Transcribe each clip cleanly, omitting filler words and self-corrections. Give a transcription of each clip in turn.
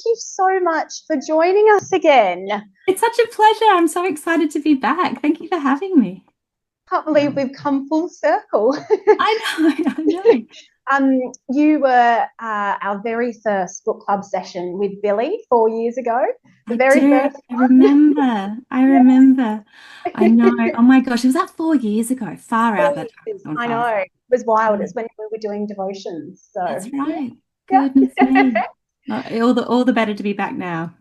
you so much for joining us again. It's such a pleasure. I'm so excited to be back. Thank you for having me. Can't believe we've come full circle. I know, I know. You were our very first book club session with Billy 4 years ago. The I very do. first I one. remember. I Yeah. remember. I know. Oh my gosh, it was that 4 years ago. Far out. four That time's years. gone I fast. know. It was wild. Yeah, It's when we were doing devotions. So that's right. yeah. Goodness me. All the better to be back now.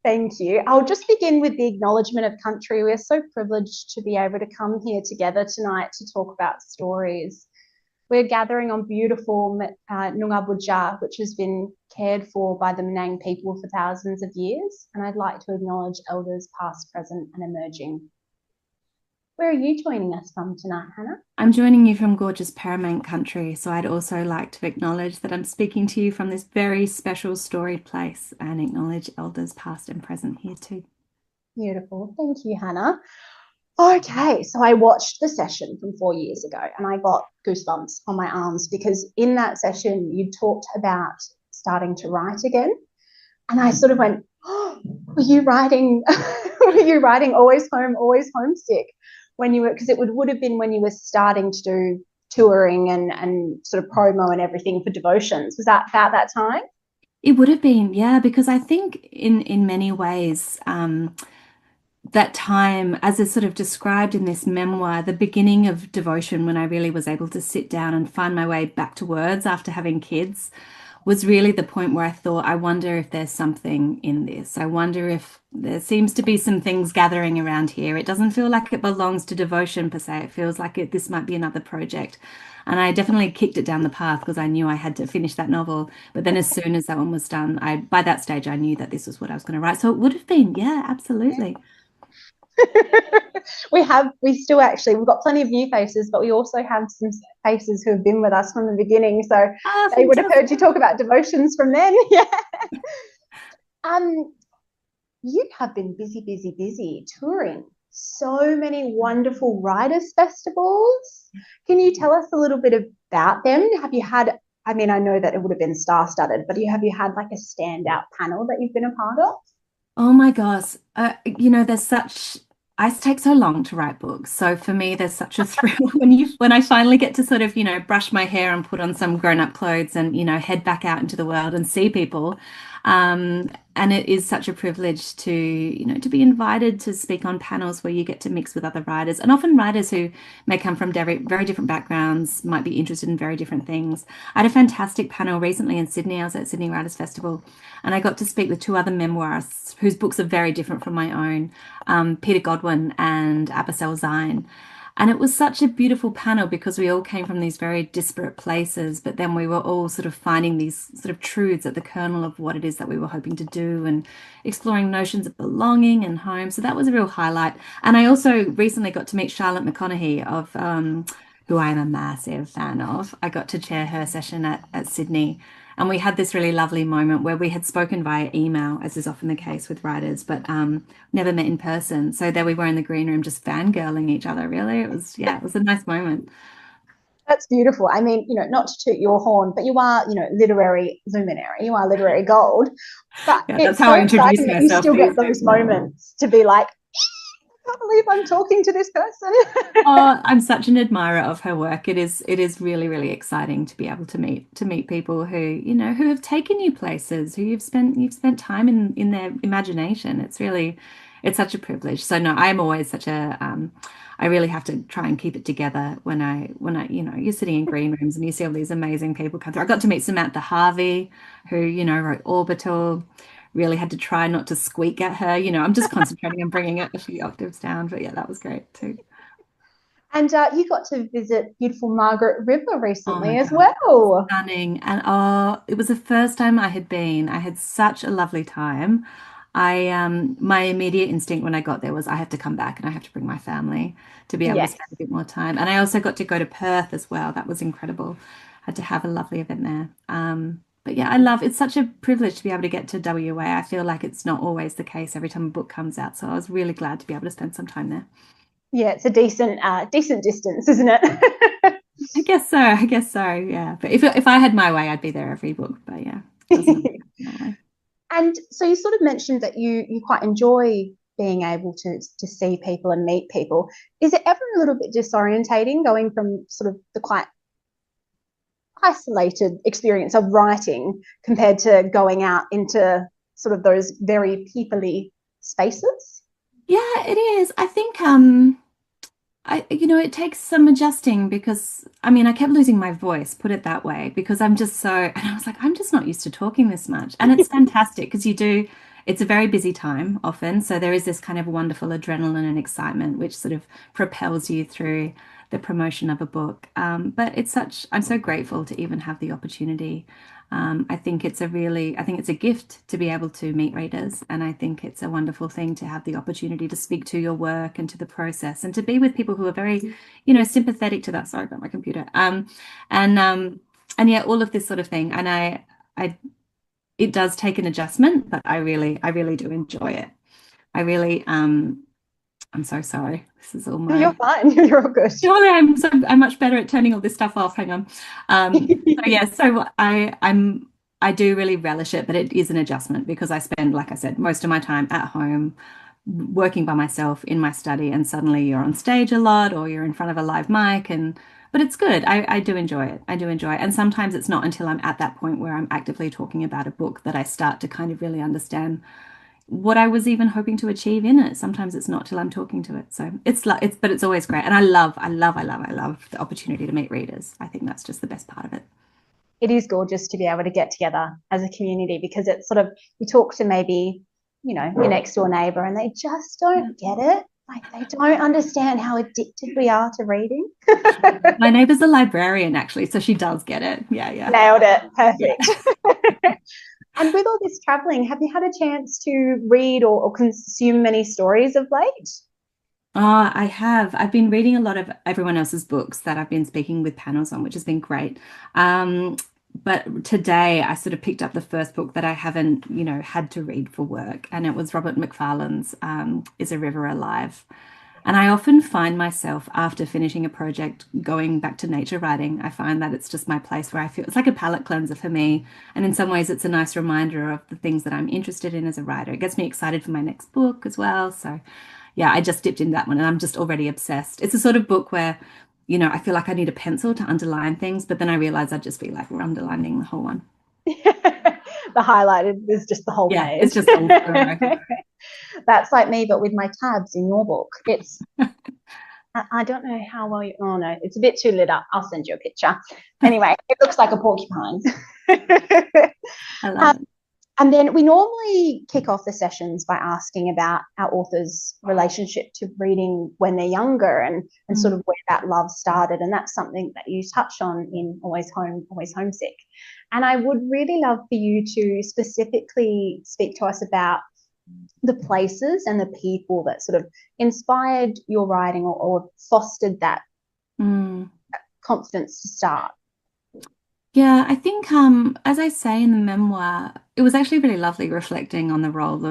Thank you. I'll just begin with the acknowledgement of country. We're so privileged to be able to come here together tonight to talk about stories. We're gathering on beautiful Noongar, which has been cared for by the Menang people for thousands of years. And I'd like to acknowledge elders past, present, and emerging. Where are you joining us from tonight, Hannah? I'm joining you from gorgeous Paramount country, so I'd also like to acknowledge that I'm speaking to you from this very special storied place and acknowledge elders past and present here too. Beautiful. Thank you, Hannah. Okay, so I watched the session from 4 years ago and I got goosebumps on my arms because in that session you talked about starting to write again. And I sort of went, oh, were you writing were you writing always home, always homesick when you were, because it would have been when you were starting to do touring and sort of promo and everything for devotions. Was that about that time? It would have been, yeah, because I think in many ways, that time, as is sort of described in this memoir, the beginning of devotion, when I really was able to sit down and find my way back to words after having kids, was really the point where I thought, I wonder if there's something in this. I wonder if there seems to be some things gathering around here. It doesn't feel like it belongs to devotion per se. It feels like this might be another project. And I definitely kicked it down the path because I knew I had to finish that novel. But then as soon as that one was done, by that stage I knew that this was what I was going to write. So it would have been, yeah, absolutely. We still actually, we've got plenty of new faces, but we also have some faces who have been with us from the beginning. So Ah, they would have heard you fantastic. talk about devotions from then. Yeah. Um, you have been busy, busy, busy touring so many wonderful writers' festivals. Can you tell us a little bit about them? Have you had, I mean, I know that it would have been star-studded, but have you had like a standout panel that you've been a part of? Oh my gosh. There's such, I take so long to write books. So for me, there's such a thrill when I finally get to sort of, brush my hair and put on some grown-up clothes and, head back out into the world and see people. And it is such a privilege to be invited to speak on panels where you get to mix with other writers and often writers who may come from very, very different backgrounds, might be interested in very different things. I had a fantastic panel recently in Sydney. I was at Sydney Writers Festival and I got to speak with two other memoirists whose books are very different from my own, Peter Godwin and Abigail Zine. And it was such a beautiful panel because we all came from these very disparate places, but then we were all sort of finding these sort of truths at the kernel of what it is that we were hoping to do and exploring notions of belonging and home. So that was a real highlight. And I also recently got to meet Charlotte McConaughey of who I'm a massive fan of. I got to chair her session at Sydney. And we had this really lovely moment where we had spoken via email, as is often the case with writers, but never met in person. So there we were in the green room just fangirling each other, really. It was a nice moment. That's beautiful. I mean, not to toot your horn, but you are, literary luminary. You are literary gold. But Yeah, that's it's how so I introduce exciting that you myself still these get days. those moments to be like, I can't believe I'm talking to this person. Oh, I'm such an admirer of her work. It is really, really exciting to be able to meet people who have taken you places, who you've spent time in their imagination. It's such a privilege. So no, I'm always such a I really have to try and keep it together when I you're sitting in green rooms and you see all these amazing people come through. I got to meet Samantha Harvey, who, wrote Orbital. Really had to try not to squeak at her. I'm just concentrating on bringing it a few octaves down. But yeah, that was great too. And you got to visit beautiful Margaret River Oh my recently as God, well. stunning. And oh, it was the first time I had been. I had such a lovely time. My immediate instinct when I got there was I have to come back and I have to bring my family to be able to Yes. spend a bit more time. And I also got to go to Perth as well. That was incredible. Had to have a lovely event there. But yeah, it's such a privilege to be able to get to WA. I feel like it's not always the case every time a book comes out. So I was really glad to be able to spend some time there. Yeah, it's a decent distance, isn't it? I guess so. I guess so. Yeah. But if I had my way, I'd be there every book. But yeah, doesn't always happen that way. And so you sort of mentioned that you quite enjoy being able to see people and meet people. Is it ever a little bit disorientating going from sort of the quite isolated experience of writing compared to going out into sort of those very peoply spaces? Yeah, it is. I think it takes some adjusting because I kept losing my voice, put it that way, because I'm just so, and I was like, I'm just not used to talking this much. And it's fantastic because it's a very busy time often. So there is this kind of wonderful adrenaline and excitement, which sort of propels you through the promotion of a book. But I'm so grateful to even have the opportunity. I think it's a gift to be able to meet readers, and I think it's a wonderful thing to have the opportunity to speak to your work and to the process, and to be with people who are very, sympathetic to that. Sorry about my computer. And and yeah, all of this sort of thing, and I, it does take an adjustment, but I really do enjoy it. I really, I'm so sorry. This is all You're my. fine. You're all good. Surely I'm much better at turning all this stuff off. Hang on. So yeah, so I do really relish it, but it is an adjustment because I spend, like I said, most of my time at home working by myself in my study, and suddenly you're on stage a lot or you're in front of a live mic, and but it's good. I do enjoy it. I do enjoy it. And sometimes it's not until I'm at that point where I'm actively talking about a book that I start to kind of really understand what I was even hoping to achieve in it. Sometimes it's not till I'm talking to it. So but it's always great. And I love the opportunity to meet readers. I think that's just the best part of it. It is gorgeous to be able to get together as a community because it's sort of, you talk to maybe, your next door neighbor and they just don't get it. Like they don't understand how addicted we are to reading. My neighbor's a librarian, actually, so she does get it. Yeah, yeah. Nailed it. Yeah. Perfect. And with all this traveling, have you had a chance to read or consume many stories of late? I have. I've been reading a lot of everyone else's books that I've been speaking with panels on, which has been great. But today I sort of picked up the first book that I haven't, had to read for work, and it was Robert Macfarlane's Is a River Alive? And I often find myself after finishing a project going back to nature writing. I find that it's just my place where I feel it's like a palate cleanser for me. And in some ways, it's a nice reminder of the things that I'm interested in as a writer. It gets me excited for my next book as well. So, yeah, I just dipped in that one and I'm just already obsessed. It's a sort of book where, I feel like I need a pencil to underline things, but then I realize I'd just be like, we're underlining the whole one. The highlighted is just the whole Yeah, page. it's just all That's like me, but with my tabs in your book. I don't know how well you, oh no, it's a bit too lit up. I'll send you a picture. Anyway, it looks like a porcupine. I love it. And then we normally kick off the sessions by asking about our author's relationship to reading when they're younger and sort of where that love started. And that's something that you touch on in Always Home, Always Homesick. And I would really love for you to specifically speak to us about the places and the people that sort of inspired your writing or fostered that confidence to start. Yeah, I think as I say in the memoir, it was actually really lovely reflecting on the role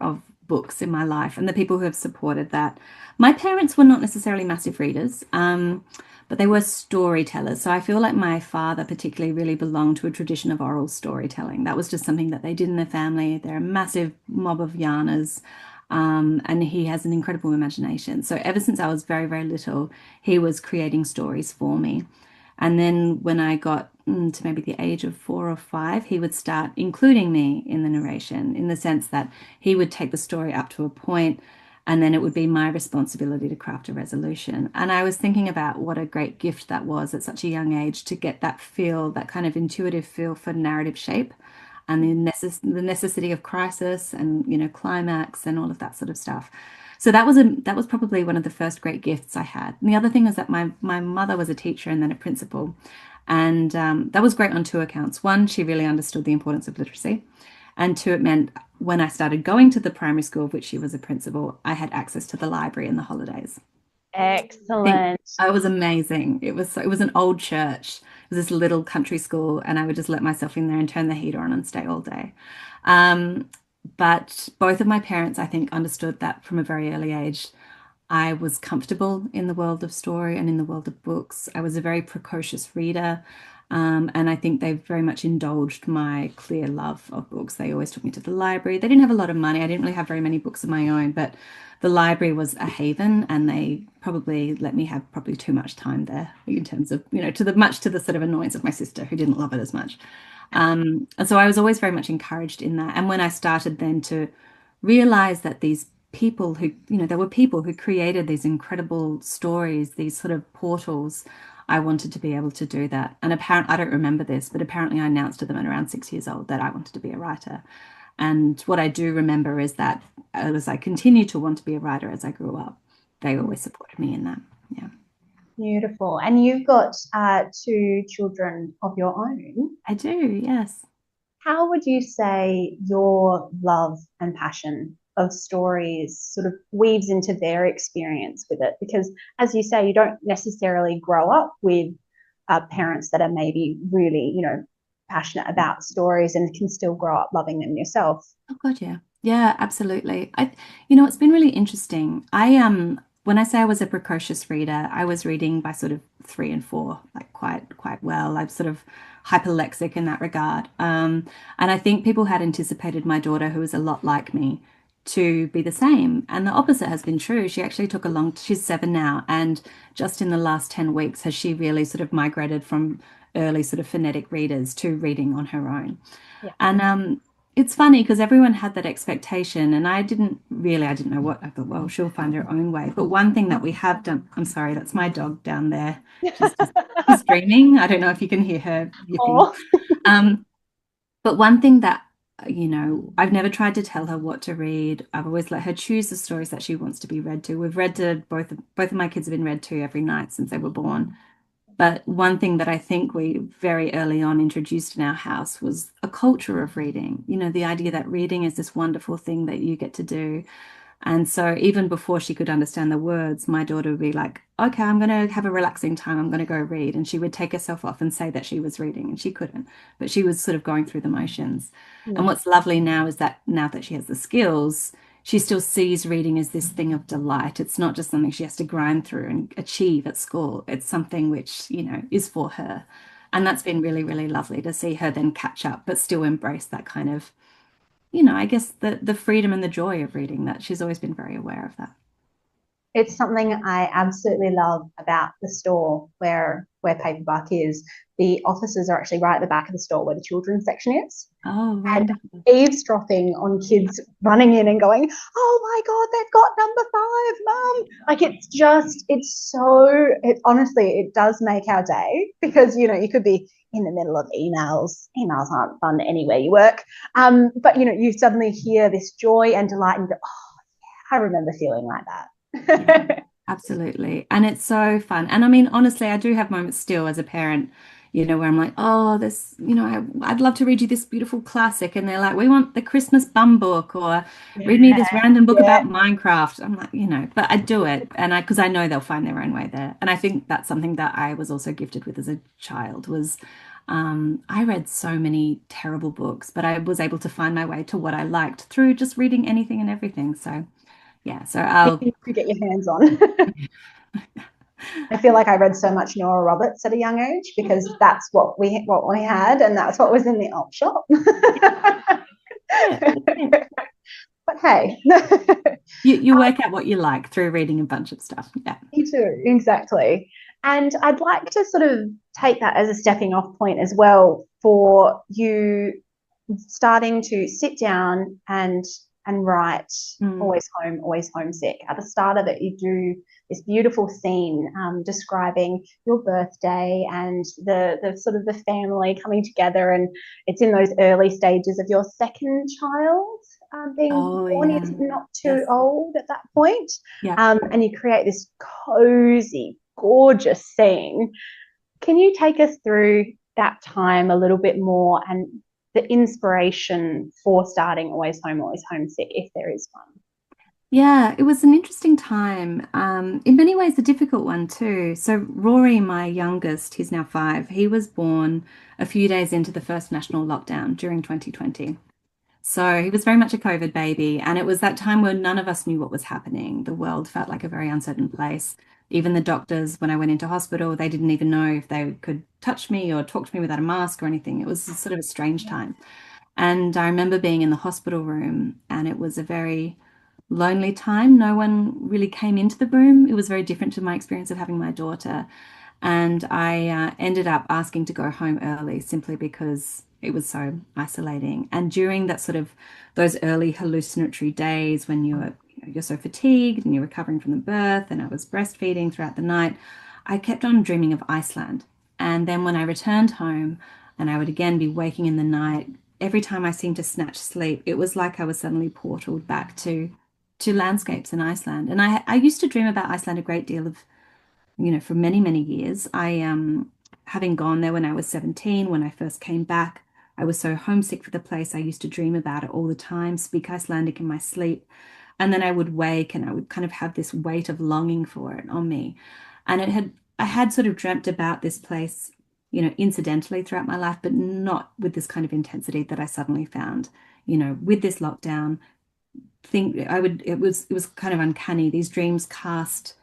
of books in my life and the people who have supported that. My parents were not necessarily massive readers, but they were storytellers. So I feel like my father particularly really belonged to a tradition of oral storytelling. That was just something that they did in their family. They're a massive mob of yarners. And he has an incredible imagination. So ever since I was very, very little, he was creating stories for me. And then when I got to maybe the age of 4 or 5, he would start including me in the narration in the sense that he would take the story up to a point and then it would be my responsibility to craft a resolution. And I was thinking about what a great gift that was at such a young age to get that feel, that kind of intuitive feel for narrative shape and the necessity of crisis and, climax and all of that sort of stuff. So that was probably one of the first great gifts I had. And the other thing was that my mother was a teacher and then a principal, and that was great on two accounts. One, she really understood the importance of literacy, and two, it meant when I started going to the primary school of which she was a principal, I had access to the library in the holidays. Excellent. It was amazing. It was an old church. It was this little country school, and I would just let myself in there and turn the heater on and stay all day. But both of my parents, I think, understood that from a very early age. I was comfortable in the world of story and in the world of books. I was a very precocious reader. And I think they very much indulged my clear love of books. They always took me to the library. They didn't have a lot of money. I didn't really have very many books of my own, but the library was a haven, and they probably let me have probably too much time there in terms of, to the much to the sort of annoyance of my sister who didn't love it as much. And so I was always very much encouraged in that. And when I started then to realize that these people who, there were people who created these incredible stories, these sort of portals. I wanted to be able to do that. And apparently, I don't remember this, but apparently I announced to them at around 6 years old that I wanted to be a writer. And what I do remember is that as I continued to want to be a writer as I grew up, they always supported me in that. Yeah. Beautiful. And you've got two children of your own. I do, yes. How would you say your love and passion of stories sort of weaves into their experience with it? Because, as you say, you don't necessarily grow up with parents that are maybe really, passionate about stories and can still grow up loving them yourself. Oh God, yeah. Yeah, absolutely. It's been really interesting. When I say I was a precocious reader, I was reading by sort of 3 and 4, like quite well. I'm sort of hyperlexic in that regard. And I think people had anticipated my daughter, who is a lot like me, to be the same. And the opposite has been true. She actually she's 7 now, and just in the last 10 weeks has she really sort of migrated from early sort of phonetic readers to reading on her own. Yeah. And it's funny because everyone had that expectation, and I didn't know what. I thought, well, she'll find her own way. But one thing that we have done, I'm sorry, that's my dog down there. She's dreaming. I don't know if you can hear her yipping. But one thing that, I've never tried to tell her what to read. I've always let her choose the stories that she wants to be read to. We've read to both of my kids have been read to every night since they were born. But one thing that I think we very early on introduced in our house was a culture of reading. The idea that reading is this wonderful thing that you get to do. And so even before she could understand the words, my daughter would be like, okay, I'm going to have a relaxing time. I'm going to go read. And she would take herself off and say that she was reading, and she couldn't, but she was sort of going through the motions. Yeah. And what's lovely now is that now that she has the skills, she still sees reading as this thing of delight. It's not just something she has to grind through and achieve at school. It's something which, is for her. And that's been really, really lovely to see her then catch up, but still embrace that kind of, I guess the freedom and the joy of reading, that she's always been very aware of that. It's something I absolutely love about the store where Paperbark is. The offices are actually right at the back of the store where the children's section is. Oh, And wonderful. eavesdropping on kids running in and going, "Oh my God, they've got number 5, Mum!" Like it honestly, it does make our day because you could be in the middle of emails. Emails aren't fun anywhere you work, but you suddenly hear this joy and delight and go, "Oh, yeah, I remember feeling like that." Yeah, absolutely. And it's so fun. And I mean, honestly, I do have moments still as a parent, where I'm like, oh, this, I'd love to read you this beautiful classic. And they're like, we want the Christmas bum book, or read me this random book Yeah. about Minecraft. I'm like, but I do it. And because I know they'll find their own way there. And I think that's something that I was also gifted with as a child was I read so many terrible books, but I was able to find my way to what I liked through just reading anything and everything. So yeah, so I'll To get your hands on. I feel like I read so much Nora Roberts at a young age because that's what we had, and that's what was in the op shop. But hey, you work out what you like through reading a bunch of stuff. Yeah. me too, exactly. And I'd like to sort of take that as a stepping off point as well for you starting to sit down and write Always Home, Always Homesick. At the start of it, you do this beautiful scene describing your birthday and the sort of the family coming together, and it's in those early stages of your second child being born. Yeah. He's not too old at that point. Yeah. And you create this cozy, gorgeous scene. Can you take us through that time a little bit more and the inspiration for starting Always Home, Always Homesick, if there is one? Yeah, it was an interesting time. In many ways, a difficult one too. So Rory, my youngest, he's now 5. He was born a few days into the first national lockdown during 2020. So he was very much a COVID baby. And it was that time where none of us knew what was happening. The world felt like a very uncertain place. Even the doctors, when I went into hospital, they didn't even know if they could touch me or talk to me without a mask or anything. It was sort of a strange time. And I remember being in the hospital room, and it was a very lonely time. No one really came into the room. It was very different to my experience of having my daughter. And I ended up asking to go home early simply because it was so isolating. And during that sort of those early hallucinatory days when you're so fatigued and you're recovering from the birth, and I was breastfeeding throughout the night, I kept on dreaming of Iceland. And then when I returned home, and I would again be waking in the night, every time I seemed to snatch sleep, it was like I was suddenly portaled back to landscapes in Iceland. And I used to dream about Iceland a great deal of, for many, many years. Having gone there when I was 17, when I first came back, I was so homesick for the place. I used to dream about it all the time, speak Icelandic in my sleep. And then I would wake and I would kind of have this weight of longing for it on me. And I had sort of dreamt about this place, incidentally throughout my life, but not with this kind of intensity that I suddenly found, with this lockdown. It was kind of uncanny. These dreams cast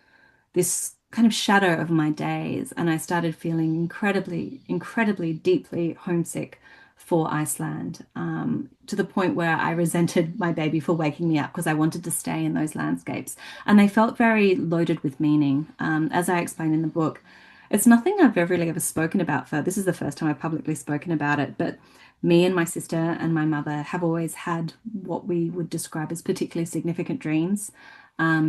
this kind of shadow of my days, and I started feeling incredibly, incredibly deeply homesick for Iceland, to the point where I resented my baby for waking me up because I wanted to stay in those landscapes. And they felt very loaded with meaning. As I explain in the book, it's nothing I've ever really ever spoken about for. This is the first time I've publicly spoken about it, but me and my sister and my mother have always had what we would describe as particularly significant dreams,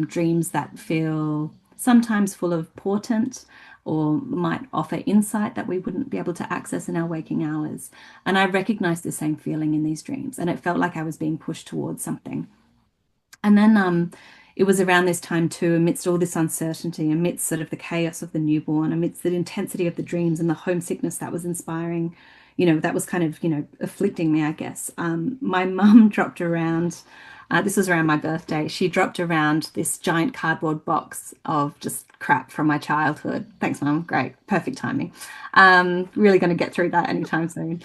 dreams that feel sometimes full of portent or might offer insight that we wouldn't be able to access in our waking hours. And I recognized the same feeling in these dreams, and it felt like I was being pushed towards something. And then it was around this time too, amidst all this uncertainty, amidst sort of the chaos of the newborn, amidst the intensity of the dreams and the homesickness that was inspiring, that was kind of, afflicting me, I guess. My mum dropped around, this was around my birthday, she dropped around this giant cardboard box of just crap from my childhood. Thanks, Mum. Great. Perfect timing. Really going to get through that anytime soon.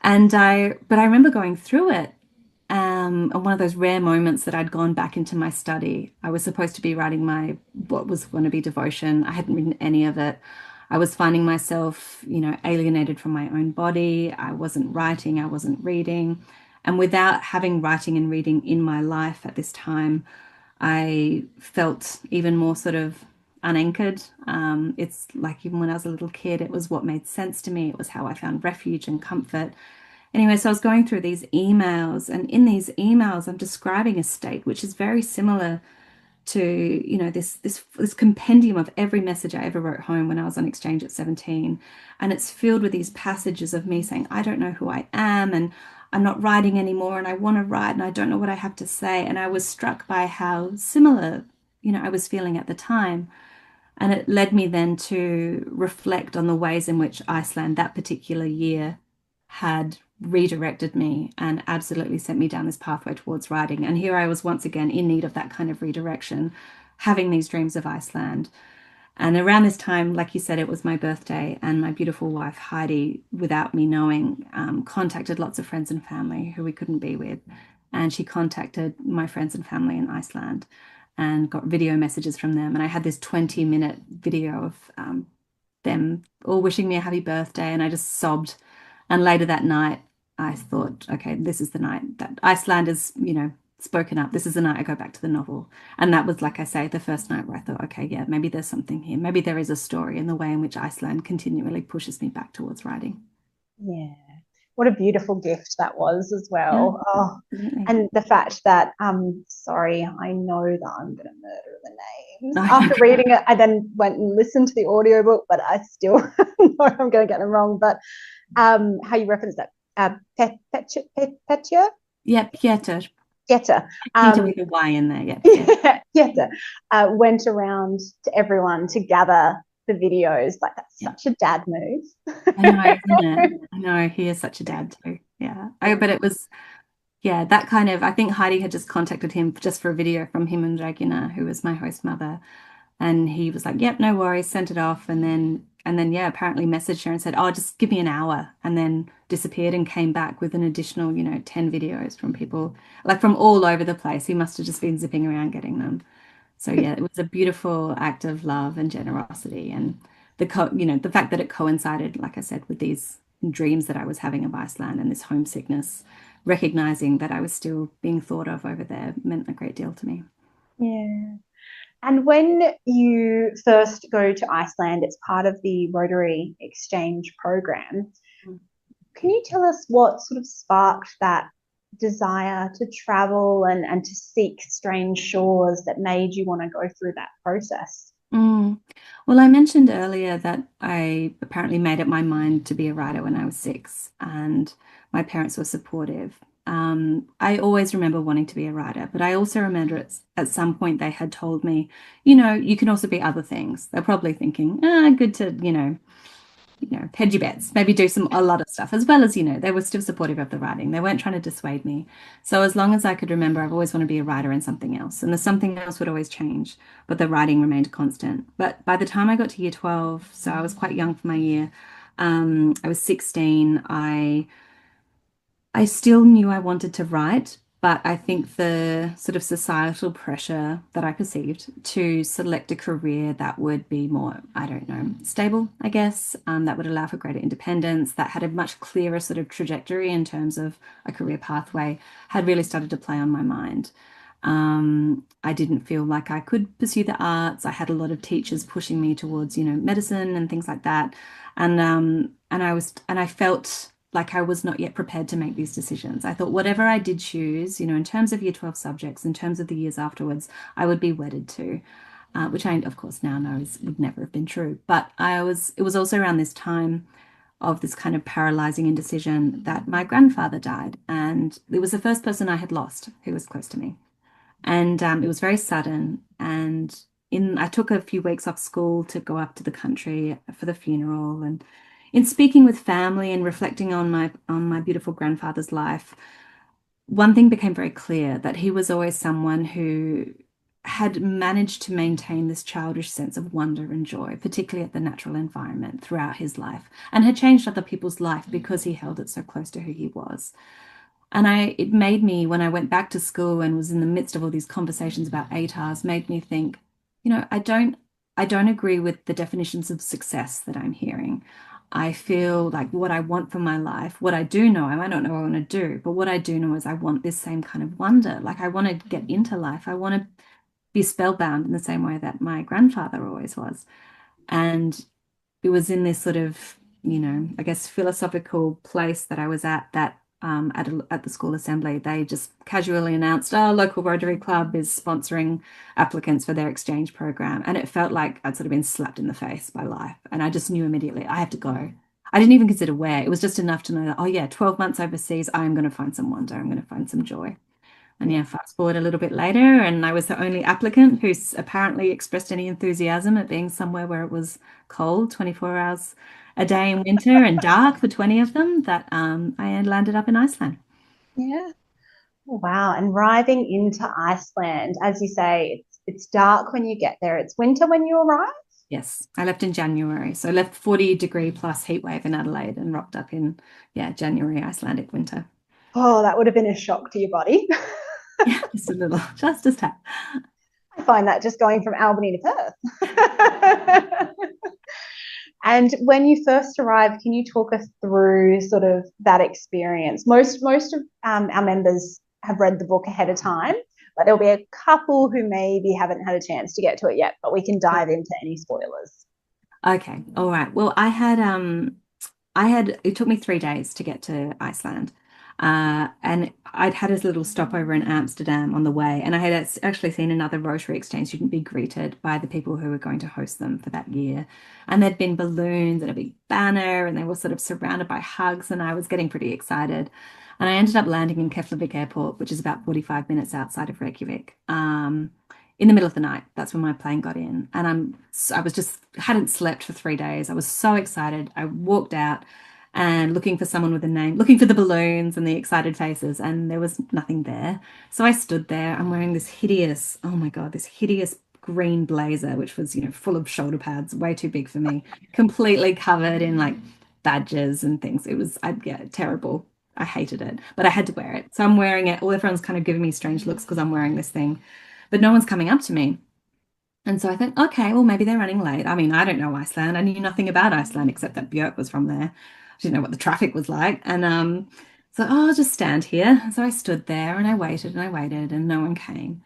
But I remember going through it, and one of those rare moments that I'd gone back into my study. I was supposed to be writing what was going to be devotion. I hadn't written any of it. I was finding myself, alienated from my own body. I wasn't writing, I wasn't reading. And without having writing and reading in my life at this time, I felt even more sort of unanchored. It's like even when I was a little kid, it was what made sense to me. It was how I found refuge and comfort. Anyway, so I was going through these emails, and in these emails, I'm describing a state which is very similar to, this compendium of every message I ever wrote home when I was on exchange at 17. And it's filled with these passages of me saying, I don't know who I am, and I'm not writing anymore, and I want to write, and I don't know what I have to say. And I was struck by how similar, I was feeling at the time. And it led me then to reflect on the ways in which Iceland that particular year had redirected me and absolutely sent me down this pathway towards writing. And here I was once again in need of that kind of redirection, having these dreams of Iceland. And around this time, like you said, it was my birthday, and my beautiful wife, Heidi, without me knowing, contacted lots of friends and family who we couldn't be with. And she contacted my friends and family in Iceland and got video messages from them. And I had this 20-minute video of them all wishing me a happy birthday, and I just sobbed. And later that night, I thought, okay, this is the night that Iceland is, spoken up. This is the night I go back to the novel. And that was, like I say, the first night where I thought, okay, yeah, maybe there's something here. Maybe there is a story in the way in which Iceland continually pushes me back towards writing. Yeah. What a beautiful gift that was as Yeah, well. Oh, absolutely. and the fact that, sorry, I know that I'm going to murder the names. I After reading it, I then went and listened to the audiobook, but I still know I'm going to get them wrong. But how you reference that, Petya? Yeah, Pieter. Geta. Pieter with a Y in there. Yeah, Yeah, Geta went around to everyone to gather the videos. Like, that's yeah. such a dad move. I know, isn't it? I know he is such a dad too. Yeah. But it was, yeah, that kind of, I think Heidi had just contacted him just for a video from him and Regina, who was my host mother. And he was like, yep, no worries, sent it off. And then yeah, apparently messaged her and said, oh, just give me an hour. And then disappeared and came back with an additional, 10 videos from people like from all over the place. He must have just been zipping around getting them. So yeah, it was a beautiful act of love and generosity. And the fact that it coincided, like I said, with these dreams that I was having of Iceland and this homesickness, recognizing that I was still being thought of over there meant a great deal to me. Yeah. And when you first go to Iceland, it's part of the Rotary Exchange program. Can you tell us what sort of sparked that desire to travel and to seek strange shores that made you want to go through that process? Mm. Well, I mentioned earlier that I apparently made up my mind to be a writer when I was 6, and my parents were supportive. I always remember wanting to be a writer, but I also remember at some point they had told me, you can also be other things. They're probably thinking, good to, hedge your bets, maybe do a lot of stuff, as well as, they were still supportive of the writing. They weren't trying to dissuade me. So as long as I could remember, I've always wanted to be a writer and something else. And the something else would always change, but the writing remained constant. But by the time I got to year 12, so I was quite young for my year, I was 16, I still knew I wanted to write, but I think the sort of societal pressure that I perceived to select a career that would be more, I don't know, stable, I guess, that would allow for greater independence, that had a much clearer sort of trajectory in terms of a career pathway, had really started to play on my mind. I didn't feel like I could pursue the arts. I had a lot of teachers pushing me towards, medicine and things like that. And I felt like I was not yet prepared to make these decisions. I thought whatever I did choose, in terms of year 12 subjects, in terms of the years afterwards, I would be wedded to, which I, of course, now know would never have been true. But it was also around this time of this kind of paralyzing indecision that my grandfather died. And it was the first person I had lost who was close to me. And it was very sudden. And I took a few weeks off school to go up to the country for the funeral. And in speaking with family and reflecting on my beautiful grandfather's life, one thing became very clear that he was always someone who had managed to maintain this childish sense of wonder and joy, particularly at the natural environment throughout his life, and had changed other people's life because he held it so close to who he was. And it made me, when I went back to school and was in the midst of all these conversations about ATARs, made me think, I don't agree with the definitions of success that I'm hearing. I feel like what I want for my life, what I do know, I might not know what I want to do, but what I do know is I want this same kind of wonder. Like I want to get into life. I want to be spellbound in the same way that my grandfather always was. And it was in this sort of, I guess philosophical place that I was at that at the school assembly, they just casually announced, "Oh, local Rotary Club is sponsoring applicants for their exchange program," and it felt like I'd sort of been slapped in the face by life, and I just knew immediately I have to go. I didn't even consider where. It was just enough to know that, oh yeah, 12 months overseas, I'm going to find some wonder. I'm going to find some joy. And yeah, fast forward a little bit later, and I was the only applicant who's apparently expressed any enthusiasm at being somewhere where it was cold 24 hours a day in winter and dark for 20 of them that I had landed up in Iceland. Yeah. Oh, wow. And arriving into Iceland, as you say, it's dark when you get there. It's winter when you arrive. Yes, I left in January. So I left 40-degree plus heat wave in Adelaide and rocked up in, yeah, January Icelandic winter. Oh, that would have been a shock to your body. Yeah, just a little, just a tap. I find that just going from Albany to Perth. And when you first arrived, can you talk us through sort of that experience? Most of our members have read the book ahead of time, but there'll be a couple who maybe haven't had a chance to get to it yet. But we can dive into any spoilers. Okay, all right. Well, it took me 3 days to get to Iceland. And I'd had a little stopover in Amsterdam on the way, and I had actually seen another Rotary Exchange student be greeted by the people who were going to host them for that year. And there'd been balloons and a big banner, and they were sort of surrounded by hugs, and I was getting pretty excited. And I ended up landing in Keflavik Airport, which is about 45 minutes outside of Reykjavik. In the middle of the night. That's when my plane got in. And I was just hadn't slept for 3 days. I was so excited. I walked out and looking for someone with a name, looking for the balloons and the excited faces, and there was nothing there. So I stood there. I'm wearing this hideous, oh my God, this hideous green blazer, which was, full of shoulder pads, way too big for me, completely covered in like badges and things. It was, yeah, terrible. I hated it, but I had to wear it. So I'm wearing it. All everyone's kind of giving me strange looks because I'm wearing this thing, but no one's coming up to me. And so I think, okay, well, maybe they're running late. I mean, I don't know Iceland. I knew nothing about Iceland except that Björk was from there. I didn't know what the traffic was like. And so, oh, I'll just stand here. So I stood there and I waited and no one came.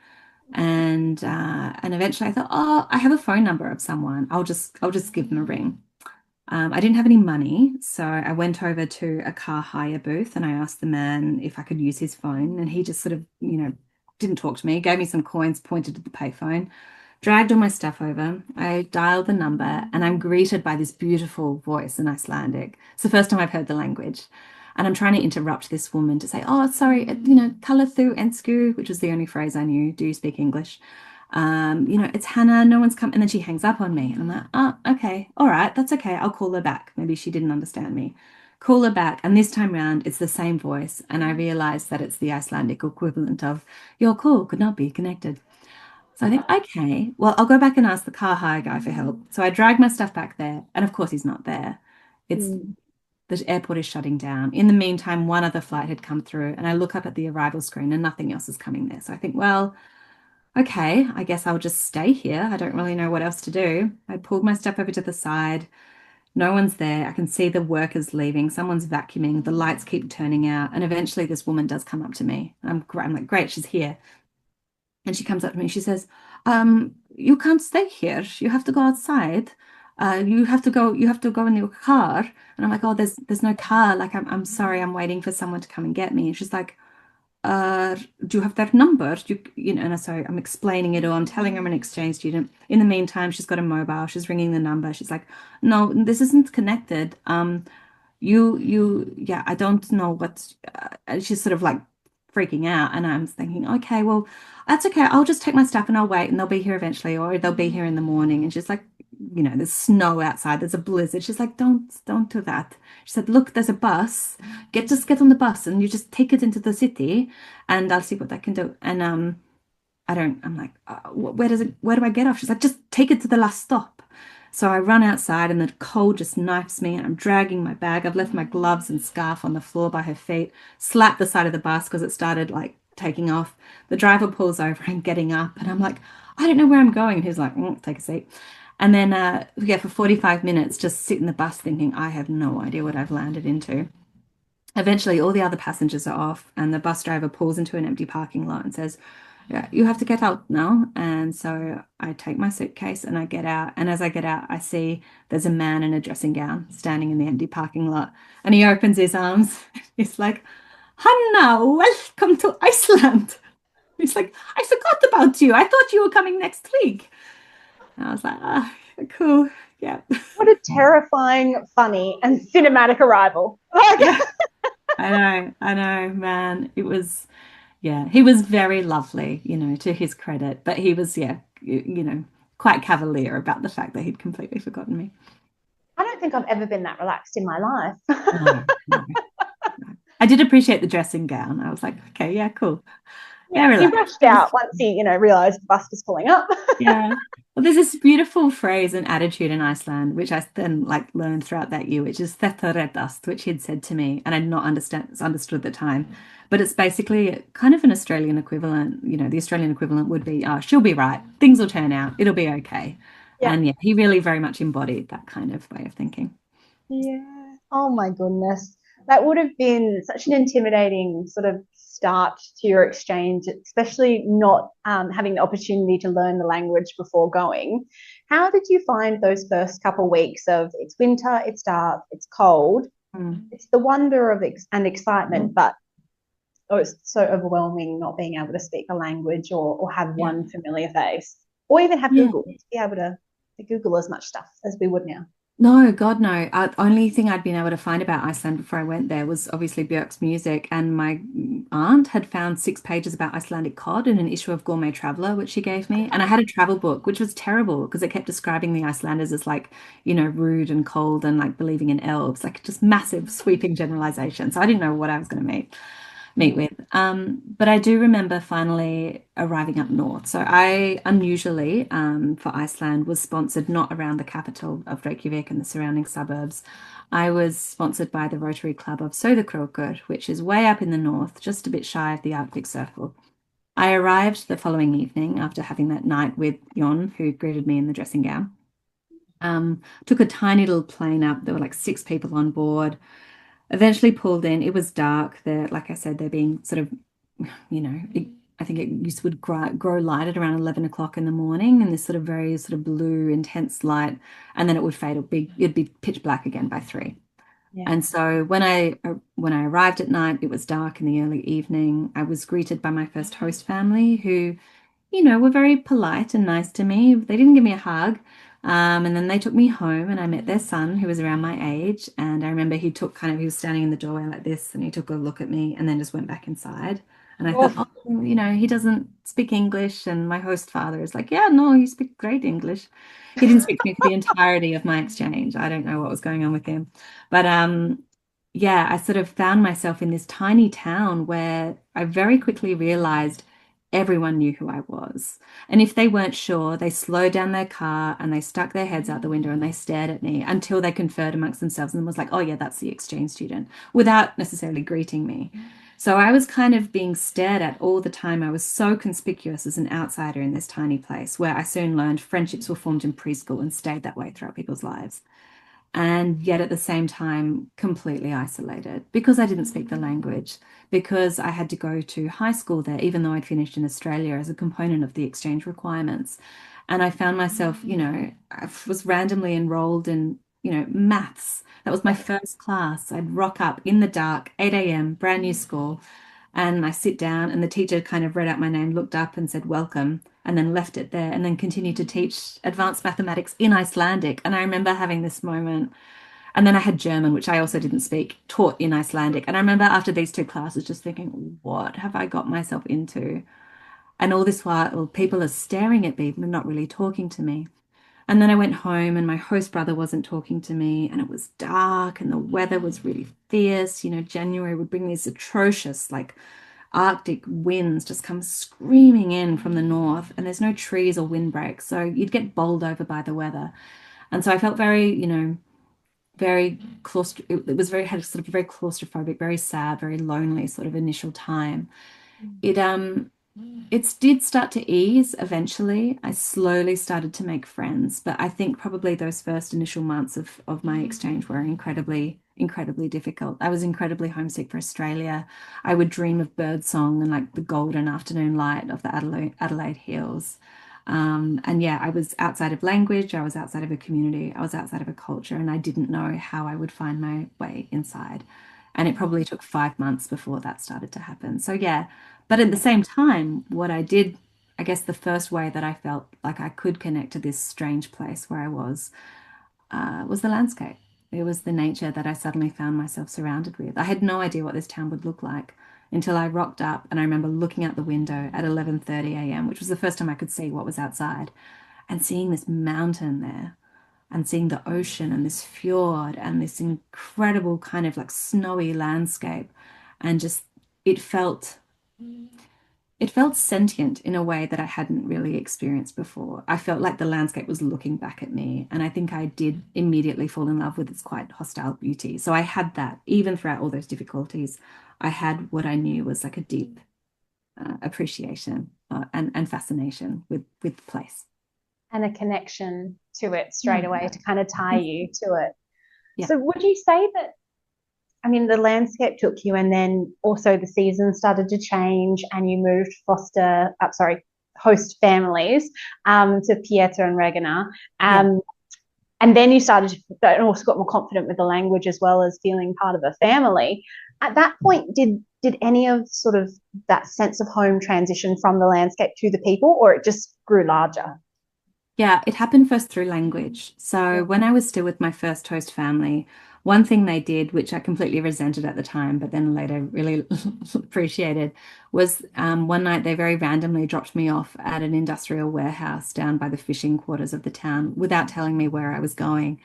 And eventually I thought, oh, I have a phone number of someone. I'll just give them a ring. I didn't have any money, so I went over to a car hire booth and I asked the man if I could use his phone, and he just sort of, didn't talk to me, gave me some coins, pointed to the payphone, dragged all my stuff over. I dialed the number, and I'm greeted by this beautiful voice in Icelandic. It's the first time I've heard the language. And I'm trying to interrupt this woman to say, oh, sorry, tala þú ensku, which was the only phrase I knew. Do you speak English? It's Hannah, no one's come. And then she hangs up on me. And I'm like, oh, okay, all right, that's okay. I'll call her back. Maybe she didn't understand me. Call her back. And this time round, it's the same voice. And I realize that it's the Icelandic equivalent of, your call could not be connected. So I think, okay, well, I'll go back and ask the car hire guy for help. So I drag my stuff back there. And of course, he's not there. It's Mm. the airport is shutting down. In the meantime, one other flight had come through, and I look up at the arrival screen and nothing else is coming there. So I think, well, okay, I guess I'll just stay here. I don't really know what else to do. I pulled my stuff over to the side. No one's there. I can see the workers leaving. Someone's vacuuming. The lights keep turning out. And eventually this woman does come up to me. I'm like, great, she's here. And she comes up to me. She says, you can't stay here. You have to go outside. You have to go in your car. And I'm like, oh, there's no car. Like, I'm sorry, I'm waiting for someone to come and get me. And she's like, do you have their number? And so I'm explaining it all. I'm telling her I'm an exchange student. In the meantime, she's got a mobile. She's ringing the number. She's like, no, this isn't connected. Yeah, I don't know what. And she's sort of like freaking out, and I'm thinking, okay, well, that's okay. I'll just take my stuff and I'll wait, and they'll be here eventually, or they'll be here in the morning. And she's like, there's snow outside. There's a blizzard. She's like, don't do that. She said, look, there's a bus. Just get on the bus and you just take it into the city, and I'll see what I can do. And I'm like, where do I get off? She's like, just take it to the last stop. So I run outside and the cold just knifes me, and I'm dragging my bag. I've left my gloves and scarf on the floor by her feet, slapped the side of the bus because it started like taking off. The driver pulls over and getting up, and I'm like, I don't know where I'm going. And he's like, take a seat. And then, yeah, for 45 minutes, just sit in the bus thinking, I have no idea what I've landed into. Eventually, all the other passengers are off, and the bus driver pulls into an empty parking lot and says, yeah, you have to get out now. And so I take my suitcase and I get out. And as I get out, I see there's a man in a dressing gown standing in the empty parking lot. And he opens his arms. He's like, Hannah, welcome to Iceland. He's like, I forgot about you. I thought you were coming next week. And I was like, ah, cool. Yeah. What a terrifying, funny, and cinematic arrival. Yeah. I know, man. It was, yeah, he was very lovely, to his credit, but he was, yeah, quite cavalier about the fact that he'd completely forgotten me. I don't think I've ever been that relaxed in my life. No, no, no. I did appreciate the dressing gown. I was like, okay, yeah, cool. Yeah, He relax. rushed out once he, realised the bus was pulling up. Yeah. Well, there's this beautiful phrase and attitude in Iceland, which I then like learned throughout that year, which is "þetta reddast," which he'd said to me, and I'd not understood at the time. But it's basically kind of an Australian equivalent. The Australian equivalent would be, "Oh, she'll be right. Things will turn out. It'll be okay." Yeah. And yeah, he really very much embodied that kind of way of thinking. Yeah. Oh my goodness. That would have been such an intimidating sort of start to your exchange, especially not having the opportunity to learn the language before going. How did you find those first couple of weeks of it's winter, it's dark, it's cold, it's the wonder of and excitement, but it's so overwhelming not being able to speak a language or have one familiar face or even have Google to be able to Google as much stuff as we would now. No, God, no. Only thing I'd been able to find about Iceland before I went there was obviously Björk's music, and my aunt had found 6 pages about Icelandic cod in an issue of Gourmet Traveller, which she gave me. And I had a travel book, which was terrible because it kept describing the Icelanders as like, rude and cold and like believing in elves, like just massive sweeping generalization. So I didn't know what I was going to meet. meet with. But I do remember finally arriving up north. So I unusually, for Iceland, was sponsored not around the capital of Reykjavik and the surrounding suburbs. I was sponsored by the Rotary Club of Söderkrokur, which is way up in the north, just a bit shy of the Arctic Circle. I arrived the following evening after having that night with Jon, who greeted me in the dressing gown. Took a tiny little plane up. There were like 6 people on board. Eventually pulled in. It was dark. They're, like I said, they're being sort of, I think it used would grow light at around 11 o'clock in the morning, and this sort of very sort of blue, intense light, and then it would fade. It'd be pitch black again by 3. Yeah. And so when I arrived at night, it was dark in the early evening. I was greeted by my first host family who were very polite and nice to me. They didn't give me a hug. And then they took me home and I met their son who was around my age. And I remember he was standing in the doorway like this and he took a look at me and then just went back inside. And I thought, Oh, oh, he doesn't speak English. And my host father is like, yeah, no, you speak great English. He didn't speak to me for the entirety of my exchange. I don't know what was going on with him. But yeah, I sort of found myself in this tiny town where I very quickly realized everyone knew who I was. And if they weren't sure, they slowed down their car and they stuck their heads out the window and they stared at me until they conferred amongst themselves and was like, oh, yeah, that's the exchange student, without necessarily greeting me. So I was kind of being stared at all the time. I was so conspicuous as an outsider in this tiny place where I soon learned friendships were formed in preschool and stayed that way throughout people's lives, and yet at the same time completely isolated because I didn't speak the language, because I had to go to high school there, even though I'd finished in Australia as a component of the exchange requirements. And I found myself, I was randomly enrolled in, maths. That was my first class. I'd rock up in the dark, 8 a.m., brand new school, and I sit down, and the teacher kind of read out my name, looked up and said, welcome, and then left it there, and then continued to teach advanced mathematics in Icelandic. And I remember having this moment. And then I had German, which I also didn't speak, taught in Icelandic. And I remember after these 2 classes just thinking, what have I got myself into? And all this while, well, people are staring at me, but not really talking to me. And then I went home and my host brother wasn't talking to me and it was dark and the weather was really fierce. January would bring these atrocious, like Arctic winds just come screaming in from the north and there's no trees or windbreaks. So you'd get bowled over by the weather. And so I felt very, very it was very, had sort of a very claustrophobic, very sad, very lonely sort of initial time. It it did start to ease eventually. I slowly started to make friends, but I think probably those first initial months of my exchange were incredibly, incredibly difficult. I was incredibly homesick for Australia. I would dream of birdsong and like the golden afternoon light of the Adelaide Hills. And yeah, I was outside of language, I was outside of a community, I was outside of a culture, and I didn't know how I would find my way inside. And it probably took 5 months before that started to happen. So yeah, but at the same time, what I did, I guess the first way that I felt like I could connect to this strange place where I was the landscape. It was the nature that I suddenly found myself surrounded with. I had no idea what this town would look like until I rocked up and I remember looking out the window at 11:30 a.m., which was the first time I could see what was outside, and seeing this mountain there and seeing the ocean and this fjord and this incredible kind of like snowy landscape, and just it felt it felt sentient in a way that I hadn't really experienced before. I felt like the landscape was looking back at me, and I think I did immediately fall in love with its quite hostile beauty. So I had that, even throughout all those difficulties, I had what I knew was like a deep appreciation and fascination with the place. and a connection to it straight away Yeah. to kind of tie you to it. Yeah. So would you say that, I mean, the landscape took you and then also the season started to change and you moved host families to Pieter and Regina. Yeah. And then you started to and also got more confident with the language as well as feeling part of a family. At that point, did any of sort of that sense of home transition from the landscape to the people, or it just grew larger? Yeah, it happened first through language. So when I was still with my first host family, one thing they did, which I completely resented at the time, but then later really appreciated, was one night they very randomly dropped me off at an industrial warehouse down by the fishing quarters of the town without telling me where I was going.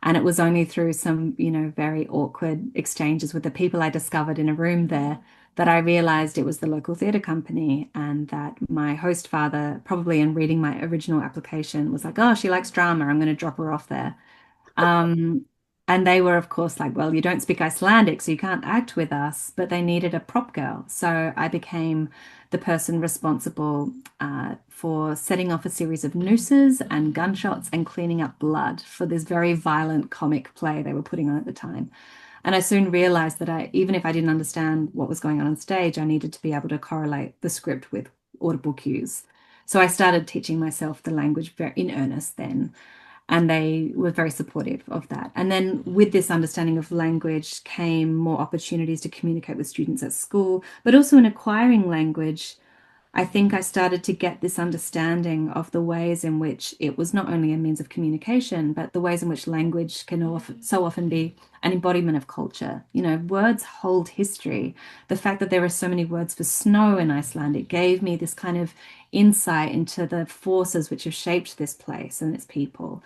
And it was only through some, very awkward exchanges with the people I discovered in a room there that I realized it was the local theatre company, and that my host father, probably in reading my original application, was like, oh, she likes drama. I'm going to drop her off there. Um, and they were, of course, like, well, you don't speak Icelandic, so you can't act with us. But they needed a prop girl. So I became the person responsible for setting off a series of nooses and gunshots and cleaning up blood for this very violent comic play they were putting on at the time. And I soon realized that even if I didn't understand what was going on stage, I needed to be able to correlate the script with audible cues. So I started teaching myself the language very in earnest then, and they were very supportive of that. And then with this understanding of language came more opportunities to communicate with students at school, but also in acquiring language. I think I started to get this understanding of the ways in which it was not only a means of communication, but the ways in which language can so often be an embodiment of culture. Words hold history. The fact that there are so many words for snow in Icelandic gave me this kind of insight into the forces which have shaped this place and its people.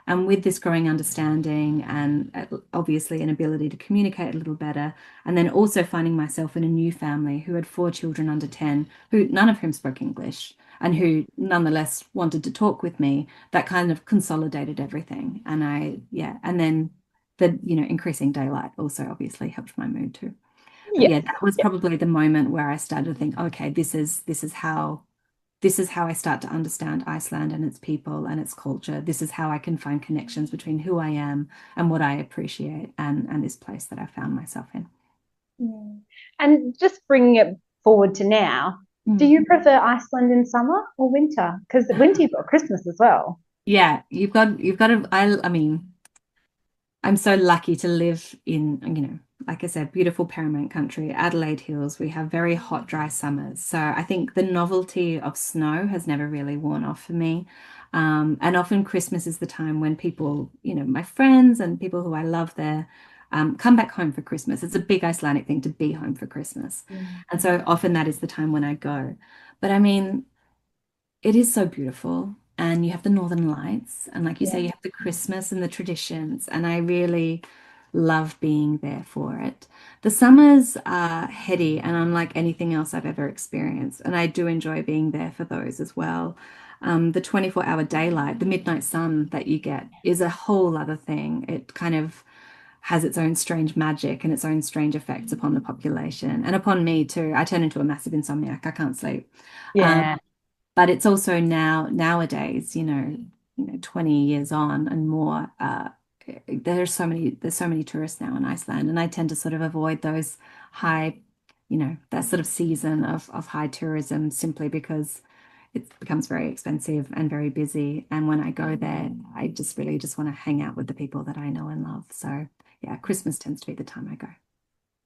And with this growing understanding and obviously an ability to communicate a little better, and then also finding myself in a new family who had 4 children under 10, who none of whom spoke English and who nonetheless wanted to talk with me, that kind of consolidated everything. And and then the, increasing daylight also obviously helped my mood too. But Yeah. yeah, that was probably the moment where I started to think, okay, this is how I start to understand Iceland and its people and its culture. This is how I can find connections between who I am and what I appreciate, and this place that I found myself in. Yeah. And just bringing it forward to now, do Mm. you prefer Iceland in summer or winter? Because the winter you've got Christmas as well. Yeah, you've got to, I mean, I'm so lucky to live in, like I said, beautiful Paramount country, Adelaide Hills. We have very hot, dry summers. So I think the novelty of snow has never really worn off for me. And often Christmas is the time when people, my friends and people who I love there, come back home for Christmas. It's a big Icelandic thing to be home for Christmas. Mm. And so often that is the time when I go. But I mean, it is so beautiful. And you have the Northern Lights. And like you say, Yeah. you have the Christmas and the traditions. And I really love being there for it. The summers are heady and unlike anything else I've ever experienced. And I do enjoy being there for those as well. The 24-hour daylight, the midnight sun that you get is a whole other thing. It kind of has its own strange magic and its own strange effects upon the population and upon me too. I turn into a massive insomniac. I can't sleep. Um, Yeah. but it's also nowadays, 20 years on and more, there's so many tourists now in Iceland, and I tend to sort of avoid those high, that sort of season of high tourism simply because it becomes very expensive and very busy. And when I go there, I just really just want to hang out with the people that I know and love. So yeah, Christmas tends to be the time I go.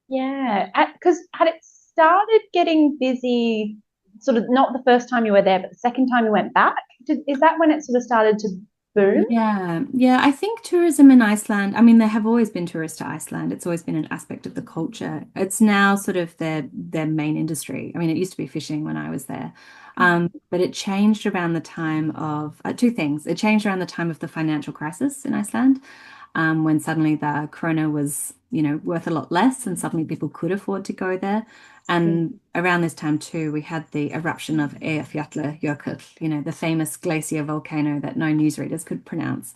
Yeah. Because had it started getting busy, sort of not the first time you were there, but the second time you went back? Is that when it sort of started to boom? Yeah, yeah. I think tourism in Iceland, I mean, there have always been tourists to Iceland. It's always been an aspect of the culture. It's now sort of their main industry. I mean, it used to be fishing when I was there. But it changed around the time of two things. It changed around the time of the financial crisis in Iceland, when suddenly the krona was, worth a lot less, and suddenly people could afford to go there. And around this time too, we had the eruption of Eyjafjallajökull, the famous glacier volcano that no newsreaders could pronounce,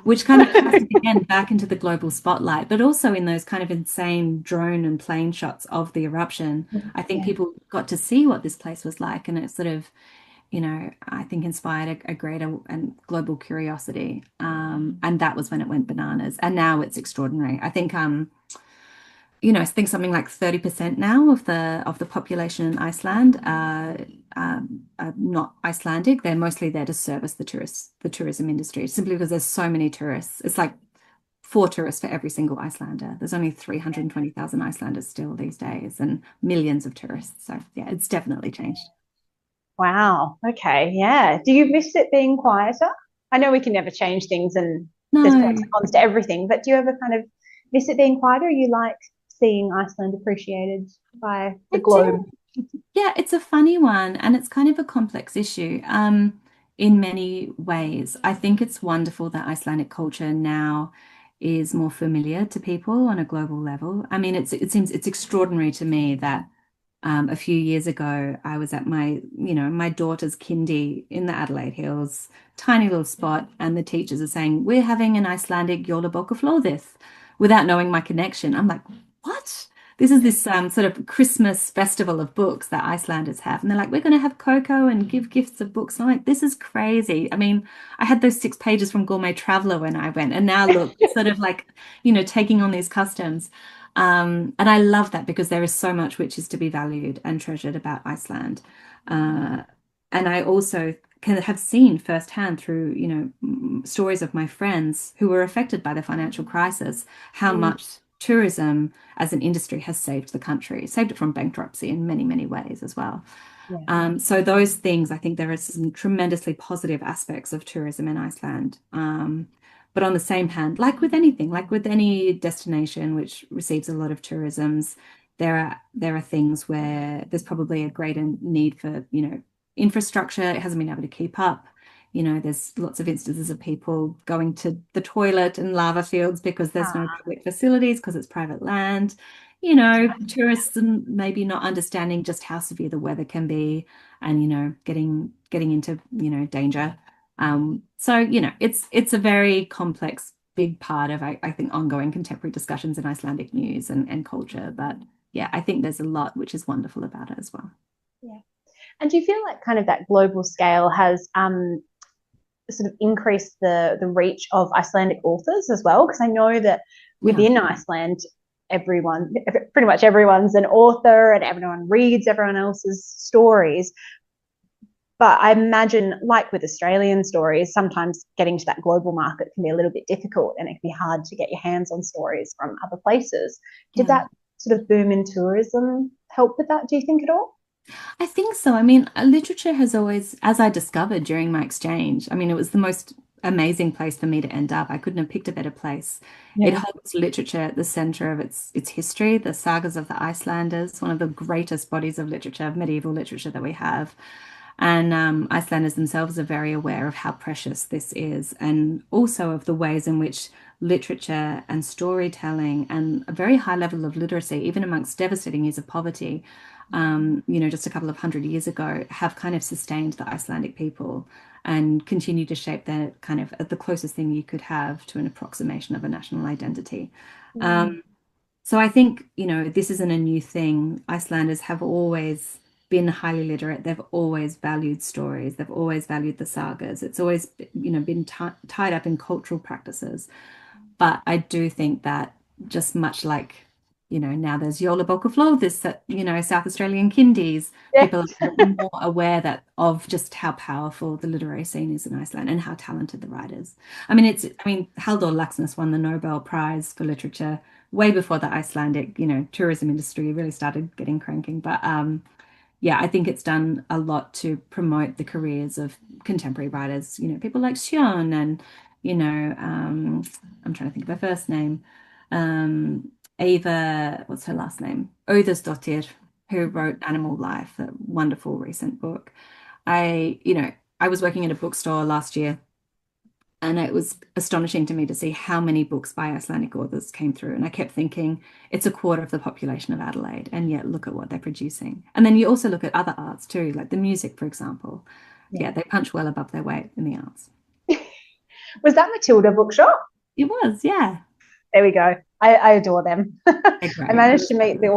which kind of cast it again back into the global spotlight, but also in those kind of insane drone and plane shots of the eruption. I think Yeah. people got to see what this place was like, and it sort of, I think inspired a greater and global curiosity. And that was when it went bananas. And now it's extraordinary. I think something like 30% now of the population in Iceland are not Icelandic. They're mostly there to service the tourism industry, simply because there's so many tourists. It's like 4 tourists for every single Icelander. There's only 320,000 Icelanders still these days, and millions of tourists. So yeah, it's definitely changed. Wow. Okay. Yeah. Do you miss it being quieter? I know we can never change things and there's pros No, and cons to everything, but do you ever kind of miss it being quieter? Or you like seeing Iceland appreciated by the I globe? do. Yeah, it's a funny one, and it's kind of a complex issue in many ways. I think it's wonderful that Icelandic culture now is more familiar to people on a global level. I mean, it seems it's extraordinary to me that a few years ago I was at my daughter's kindy in the Adelaide Hills, tiny little spot, and the teachers are saying, "We're having an Icelandic jólabókaflóð this," without knowing my connection. I'm like, "What?" This is this sort of Christmas festival of books that Icelanders have. And they're like, "We're going to have cocoa and give gifts of books." And I'm like, this is crazy. I mean, I had those 6 pages from Gourmet Traveler when I went, and now look, sort of like, taking on these customs. And I love that because there is so much which is to be valued and treasured about Iceland. Uh, and I also can have seen firsthand through, stories of my friends who were affected by the financial crisis, how Mm, much tourism as an industry has saved the country, saved it from bankruptcy in many, many ways as well. yeah. So those things, I think there are some tremendously positive aspects of tourism in Iceland. But on the same hand, like with anything, like with any destination which receives a lot of tourisms, there are things where there's probably a greater need for, infrastructure. It hasn't been able to keep up. There's lots of instances of people going to the toilet in lava fields because there's no Ah, public facilities, because it's private land. Tourists and maybe not understanding just how severe the weather can be and, getting into, danger. So, it's a very complex, big part of, I think, ongoing contemporary discussions in Icelandic news and culture. But yeah, I think there's a lot which is wonderful about it as well. yeah. And do you feel like kind of that global scale has sort of increased the reach of Icelandic authors as well? Because I know that Yeah. within Iceland, pretty much everyone's an author and everyone reads everyone else's stories. But I imagine, like with Australian stories, sometimes getting to that global market can be a little bit difficult and it can be hard to get your hands on stories from other places. Did Yeah. that sort of boom in tourism help with that, do you think, at all? I think so. I mean, literature has always, as I discovered during my exchange, I mean, it was the most amazing place for me to end up. I couldn't have picked a better place. It Yeah. holds literature at the center of its history, the sagas of the Icelanders, one of the greatest bodies of literature, of medieval literature that we have. And Icelanders themselves are very aware of how precious this is, and also of the ways in which literature and storytelling and a very high level of literacy, even amongst devastating years of poverty, just a couple of 100 years ago, have kind of sustained the Icelandic people and continue to shape their kind of the closest thing you could have to an approximation of a national identity. Mm. Um, so I think, this isn't a new thing. Icelanders have always been highly literate. They've always valued stories. They've always valued the sagas. It's always, been tied up in cultural practices. But I do think that just much like, now there's Yola Bokaflo, this, South Australian Kindies, Yeah. people are more aware that of just how powerful the literary scene is in Iceland and how talented the writers. I mean, Halldór Laxness won the Nobel Prize for Literature way before the Icelandic, tourism industry really started getting cranking. But yeah, I think it's done a lot to promote the careers of contemporary writers, people like Sion and, I'm trying to think of her first name, Ava, what's her last name? Auðursdóttir, who wrote Animal Life, a wonderful recent book. I was working at a bookstore last year, and it was astonishing to me to see how many books by Icelandic authors came through. And I kept thinking, it's a quarter of the population of Adelaide, and yet look at what they're producing. And then you also look at other arts too, like the music, for example. Yeah, Yeah. they punch well above their weight in the arts. Was that Matilda Bookshop? It was, yeah. There we go. I adore them. They're I great. managed to meet the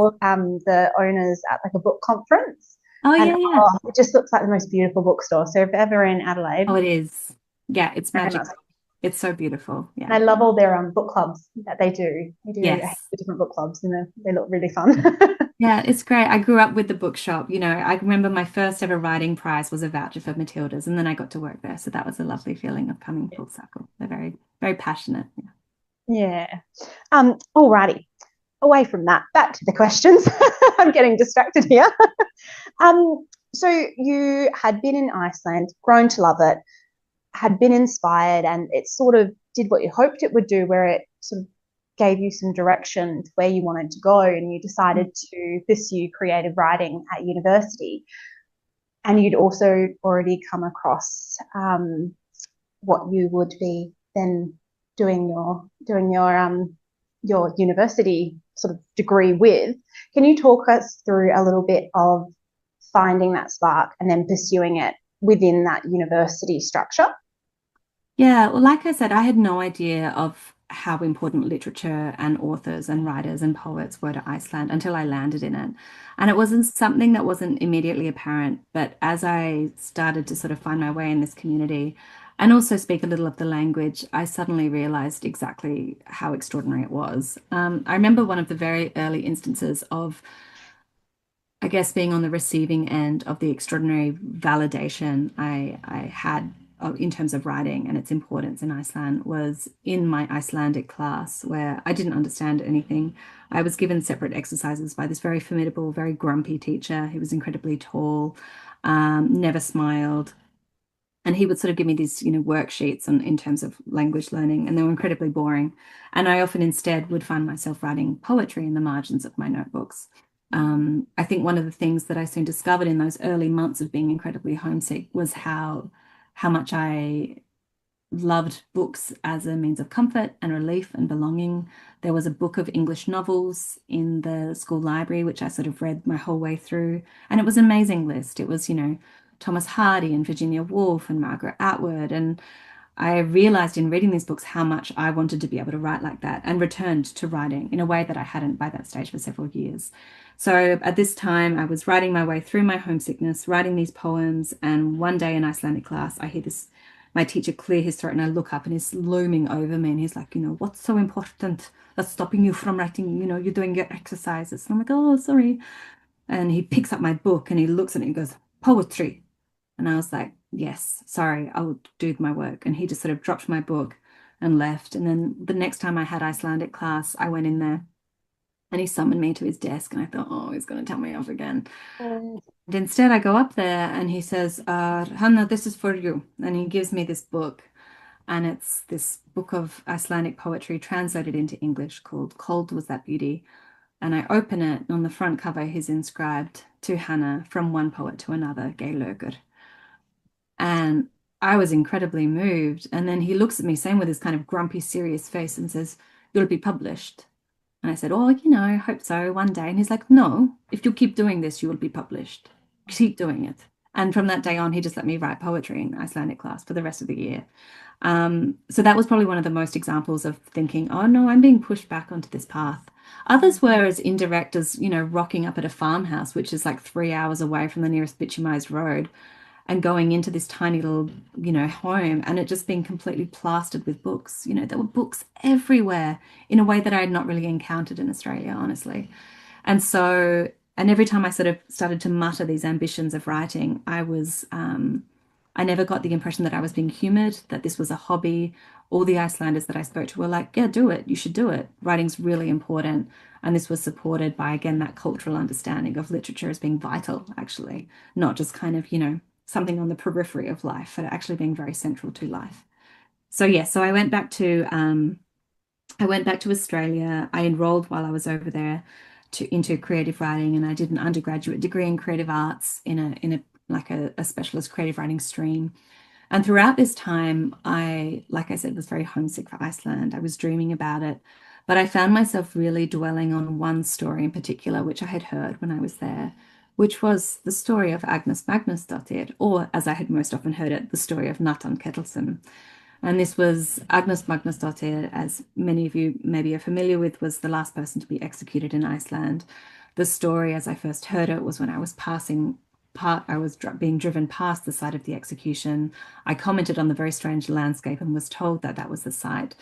owners at like a book conference, Oh, and yeah, yeah. oh, it just looks like the most beautiful bookstore. So if ever in Oh, Adelaide, it is. Yeah, it's very much. magic. It's so beautiful. And Yeah. I love all their book clubs that they do. They do a heap Yes. of different book clubs, and they look really fun. Yeah, it's great. I grew up with the bookshop. I remember my first ever writing prize was a voucher for Matilda's, and then I got to work there. So that was a lovely feeling of coming full circle. They're very, very passionate. Yeah. Yeah. Alrighty. Away from that, back to the questions. I'm getting distracted here. So you had been in Iceland, grown to love it, had been inspired, and it sort of did what you hoped it would do, where it sort of gave you some direction to where you wanted to go, and you decided to pursue creative writing at university. And you'd also already come across what you would be then doing your university sort of degree with. Can you talk us through a little bit of finding that spark and then pursuing it within that university structure? Yeah, well, like I said, I had no idea of how important literature and authors and writers and poets were to Iceland until I landed in it. And it wasn't something that wasn't immediately apparent. But as I started to sort of find my way in this community and also speak a little of the language, I suddenly realized exactly how extraordinary it was. I remember one of the very early instances of, I guess, being on the receiving end of the extraordinary validation I had in terms of writing and its importance in Iceland was in my Icelandic class, where I didn't understand anything. I was given separate exercises by this very formidable, very grumpy teacher. He was incredibly tall, never smiled. And he would sort of give me these, worksheets in terms of language learning, and they were incredibly boring. And I often instead would find myself writing poetry in the margins of my notebooks. I think one of the things that I soon discovered in those early months of being incredibly homesick was how much I loved books as a means of comfort and relief and belonging. There was a book of English novels in the school library, which I sort of read my whole way through. And it was an amazing list. It was, Thomas Hardy and Virginia Woolf and Margaret Atwood. And I realized in reading these books how much I wanted to be able to write like that and returned to writing in a way that I hadn't by that stage for several years. So at this time, I was writing my way through my homesickness, writing these poems. And one day in Icelandic class, I hear my teacher clear his throat and I look up and he's looming over me and he's like, what's so important that's stopping you from writing, you're doing your exercises. And I'm like, oh, sorry. And he picks up my book and he looks at it and goes, poetry. And I was like, yes, sorry, I'll do my work. And he just sort of dropped my book and left. And then the next time I had Icelandic class, I went in there and he summoned me to his desk. And I thought, oh, he's going to tell me off again. Mm. And instead, I go up there and he says, Hannah, this is for you. And he gives me this book. And it's this book of Icelandic poetry translated into English called Cold Was That Beauty. And I open it, and on the front cover, he's inscribed to Hannah from one poet to another, Gay Lurker. And I was incredibly moved. And then he looks at me, same with his kind of grumpy, serious face, and says, you'll be published. And I said, oh, I hope so one day. And he's like, no, if you keep doing this, you will be published. Keep doing it. And from that day on, he just let me write poetry in Icelandic class for the rest of the year. So that was probably one of the most examples of thinking, oh no, I'm being pushed back onto this path. Others were as indirect as, rocking up at a farmhouse, which is like 3 hours away from the nearest bituminized road, and going into this tiny little, home and it just being completely plastered with books. There were books everywhere in a way that I had not really encountered in Australia, honestly. And so, and every time I sort of started to mutter these ambitions of writing, I never got the impression that I was being humored, that this was a hobby. All the Icelanders that I spoke to were like, yeah, do it. You should do it. Writing's really important. And this was supported by, again, that cultural understanding of literature as being vital, actually, not just kind of, something on the periphery of life, but actually being very central to life. So yeah, so I went back to Australia. I enrolled while I was over there into creative writing, and I did an undergraduate degree in creative arts in a like a specialist creative writing stream. And throughout this time, like I said, was very homesick for Iceland. I was dreaming about it, but I found myself really dwelling on one story in particular, which I had heard when I was there, which was the story of Agnes Magnusdóttir, or as I had most often heard it, the story of Nathan Ketilsson. And this was Agnes Magnusdóttir, as many of you maybe are familiar with, was the last person to be executed in Iceland. The story, as I first heard it, was when I was being driven past the site of the execution. I commented on the very strange landscape and was told that that was the site.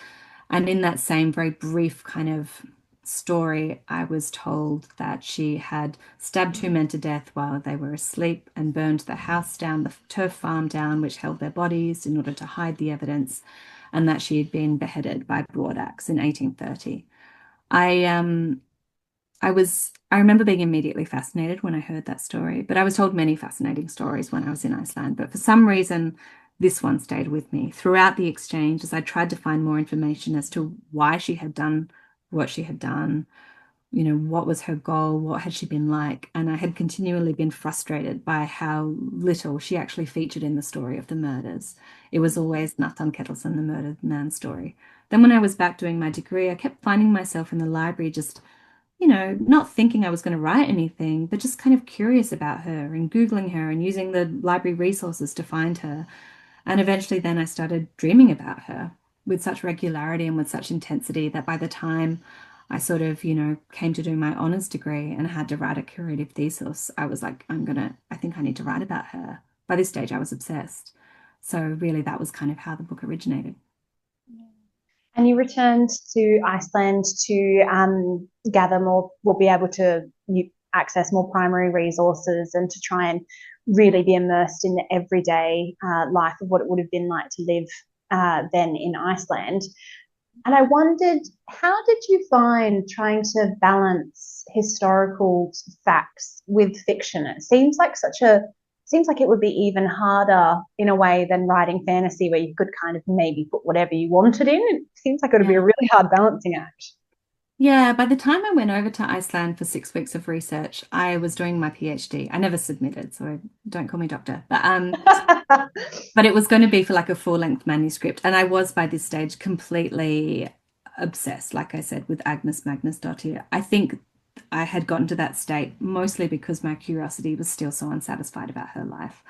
And in that same very brief kind of story, I was told that she had stabbed two men to death while they were asleep and burned the house down, the turf farm down, which held their bodies in order to hide the evidence, and that she had been beheaded by broad axe in 1830. I I remember being immediately fascinated when I heard that story, but I was told many fascinating stories when I was in Iceland. But for some reason, this one stayed with me throughout the exchange as I tried to find more information as to why she had done what she had done, what was her goal, what had she been like. And I had continually been frustrated by how little she actually featured in the story of the murders. It was always Nathan Ketilsson, the murdered man story. Then when I was back doing my degree, I kept finding myself in the library just, not thinking I was going to write anything, but just kind of curious about her and Googling her and using the library resources to find her. And eventually then I started dreaming about her with such regularity and with such intensity that by the time I sort of, came to do my honors degree and had to write a curative thesis, I was like, I think I need to write about her. By this stage, I was obsessed. So really that was kind of how the book originated. And you returned to Iceland to gather more, will be able to access more primary resources and to try and really be immersed in the everyday life of what it would have been like to live then in Iceland. And I wondered, how did you find trying to balance historical facts with fiction? It seems like it would be even harder in a way than writing fantasy where you could kind of maybe put whatever you wanted in. It seems like it would be a Yeah. really hard balancing act. Yeah, by the time I went over to Iceland for 6 weeks of research, I was doing my PhD. I never submitted, so don't call me doctor. But it was going to be for like a full-length manuscript. And I was by this stage completely obsessed, like I said, with Agnes Magnusdottir. I think I had gotten to that state mostly because my curiosity was still so unsatisfied about her life.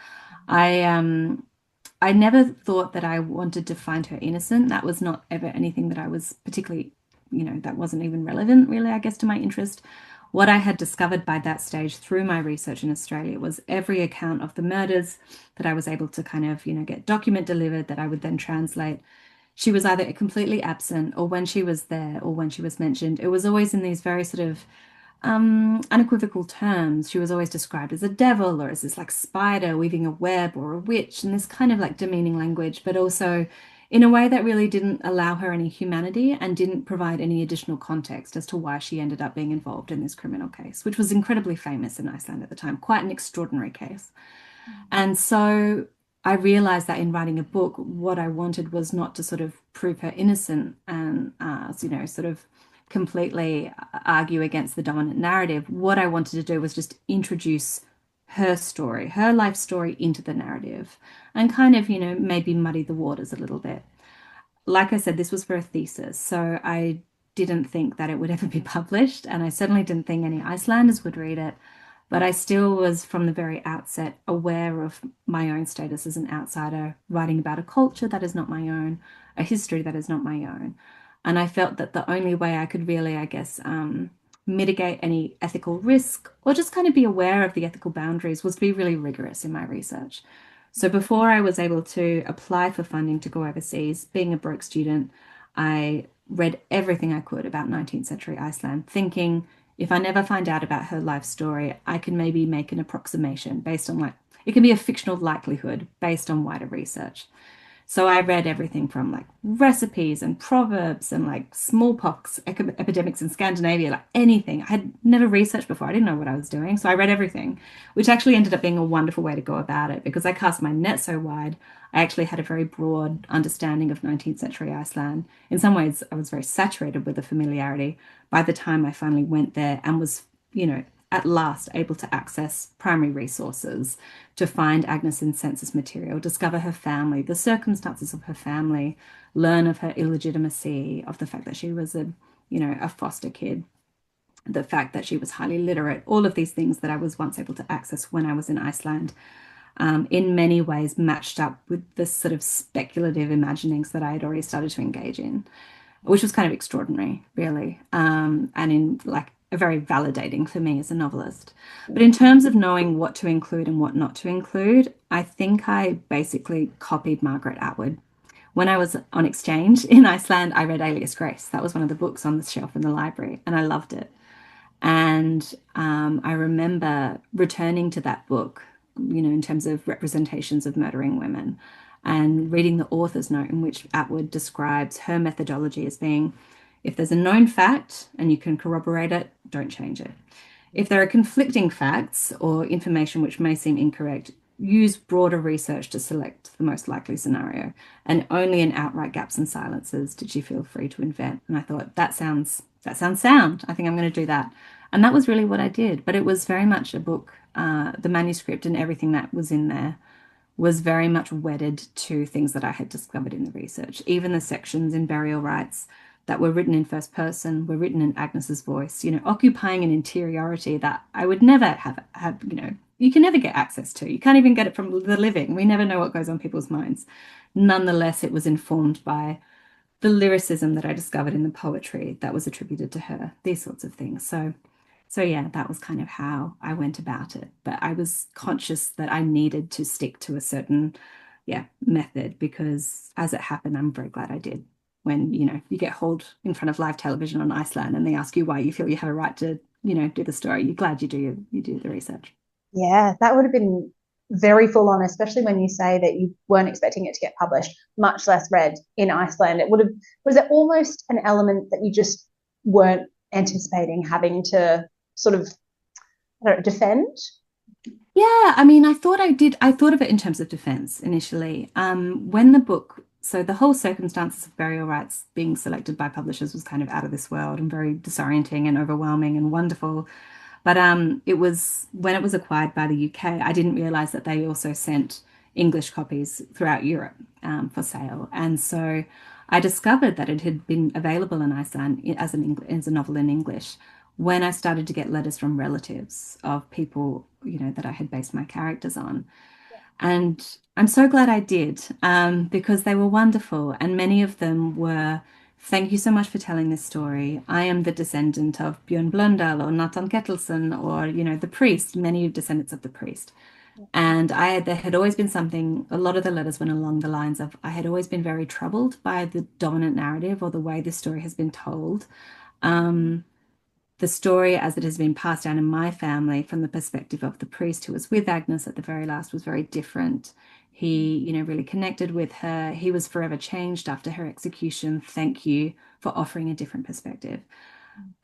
I never thought that I wanted to find her innocent. That was not ever anything that I was particularly, that wasn't even relevant really, I guess, to my interest. What I had discovered by that stage through my research in Australia was every account of the murders that I was able to kind of, get document delivered that I would then translate. She was either completely absent or when she was there or when she was mentioned, it was always in these very sort of unequivocal terms. She was always described as a devil or as this like spider weaving a web or a witch and this kind of like demeaning language, but also in a way that really didn't allow her any humanity and didn't provide any additional context as to why she ended up being involved in this criminal case, which was incredibly famous in Iceland at the time, quite an extraordinary case. And so I realized that in writing a book, what I wanted was not to sort of prove her innocent and, sort of completely argue against the dominant narrative. What I wanted to do was just introduce her story, her life story into the narrative and kind of, maybe muddy the waters a little bit. Like I said, this was for a thesis, so I didn't think that it would ever be published, and I certainly didn't think any Icelanders would read it. But I still was, from the very outset, aware of my own status as an outsider, writing about a culture that is not my own, a history that is not my own. And I felt that the only way I could really, I guess, mitigate any ethical risk or just kind of be aware of the ethical boundaries was to be really rigorous in my research. So before I was able to apply for funding to go overseas, being a broke student, I read everything I could about 19th century Iceland, thinking if I never find out about her life story, I can maybe make an approximation based on like, it can be a fictional likelihood based on wider research. So I read everything from like recipes and proverbs and like smallpox epidemics in Scandinavia, like anything. I had never researched before. I didn't know what I was doing. So I read everything, which actually ended up being a wonderful way to go about it because I cast my net so wide. I actually had a very broad understanding of 19th century Iceland. In some ways, I was very saturated with the familiarity by the time I finally went there and was, at last able to access primary resources to find Agnes's census material, discover her family, the circumstances of her family, learn of her illegitimacy, of the fact that she was a foster kid, the fact that she was highly literate, all of these things that I was once able to access when I was in Iceland, in many ways matched up with the sort of speculative imaginings that I had already started to engage in, which was kind of extraordinary, really, and in like very validating for me as a novelist. But in terms of knowing what to include and what not to include, I think I basically copied Margaret Atwood. When I was on exchange in Iceland, I read Alias Grace. That was one of the books on the shelf in the library, and I loved it. And I remember returning to that book, in terms of representations of murdering women, and reading the author's note in which Atwood describes her methodology as being if there's a known fact and you can corroborate it, don't change it. If there are conflicting facts or information which may seem incorrect, use broader research to select the most likely scenario. And only in outright gaps and silences did she feel free to invent. And I thought, that sounds sound. I think I'm going to do that. And that was really what I did. But it was very much a book, the manuscript and everything that was in there was very much wedded to things that I had discovered in the research. Even the sections in burial rites that were written in first person were written in Agnes's voice, occupying an interiority that I would never have, you can never get access to. You can't even get it from the living. We never know what goes on people's minds. Nonetheless, it was informed by the lyricism that I discovered in the poetry that was attributed to her, these sorts of things. So yeah, that was kind of how I went about it. But I was conscious that I needed to stick to a certain, yeah, method because as it happened, I'm very glad I did. When, you get hauled in front of live television on Iceland and they ask you why you feel you have a right to, do the story, you're glad you do the research. Yeah, that would have been very full on, especially when you say that you weren't expecting it to get published, much less read in Iceland. Was it almost an element that you just weren't anticipating having to sort of, I don't know, defend? Yeah, I mean, I thought of it in terms of defense initially. When the book, so the whole circumstances of burial rights being selected by publishers was kind of out of this world and very disorienting and overwhelming and wonderful. But it was when it was acquired by the UK, I didn't realize that they also sent English copies throughout Europe for sale. And so I discovered that it had been available in Iceland as a novel in English when I started to get letters from relatives of people, that I had based my characters on. And I'm so glad I did, because they were wonderful. And many of them were, thank you so much for telling this story. I am the descendant of Björn Blöndal or Nathan Ketilsson or, the priest, many descendants of the priest. And there had always been something, a lot of the letters went along the lines of, I had always been very troubled by the dominant narrative or the way this story has been told. The story as it has been passed down in my family from the perspective of the priest who was with Agnes at the very last was very different. He, really connected with her. He was forever changed after her execution. Thank you for offering a different perspective.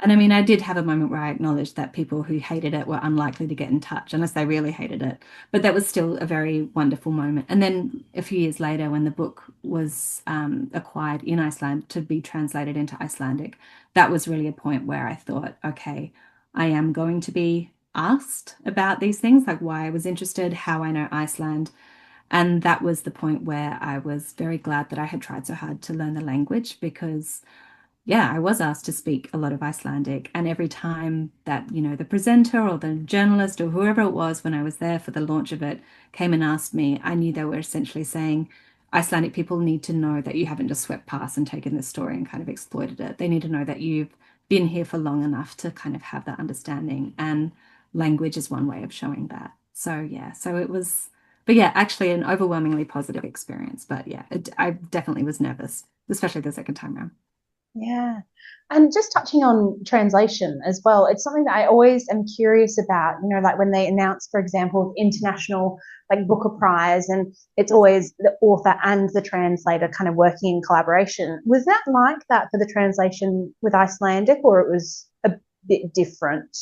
And I mean, I did have a moment where I acknowledged that people who hated it were unlikely to get in touch unless they really hated it. But that was still a very wonderful moment. And then a few years later, when the book was acquired in Iceland to be translated into Icelandic, that was really a point where I thought, okay, I am going to be asked about these things, like why I was interested, how I know Iceland. And that was the point where I was very glad that I had tried so hard to learn the language because yeah, I was asked to speak a lot of Icelandic. And every time that, the presenter or the journalist or whoever it was when I was there for the launch of it came and asked me, I knew they were essentially saying, Icelandic people need to know that you haven't just swept past and taken this story and kind of exploited it. They need to know that you've been here for long enough to kind of have that understanding. And language is one way of showing that. So, yeah, so it was, but yeah, actually an overwhelmingly positive experience. But yeah, I definitely was nervous, especially the second time around. Yeah. And just touching on translation as well, it's something that I always am curious about, like when they announce, for example, international like Booker Prize, and it's always the author and the translator kind of working in collaboration. Was that like that for the translation with Icelandic, or it was a bit different?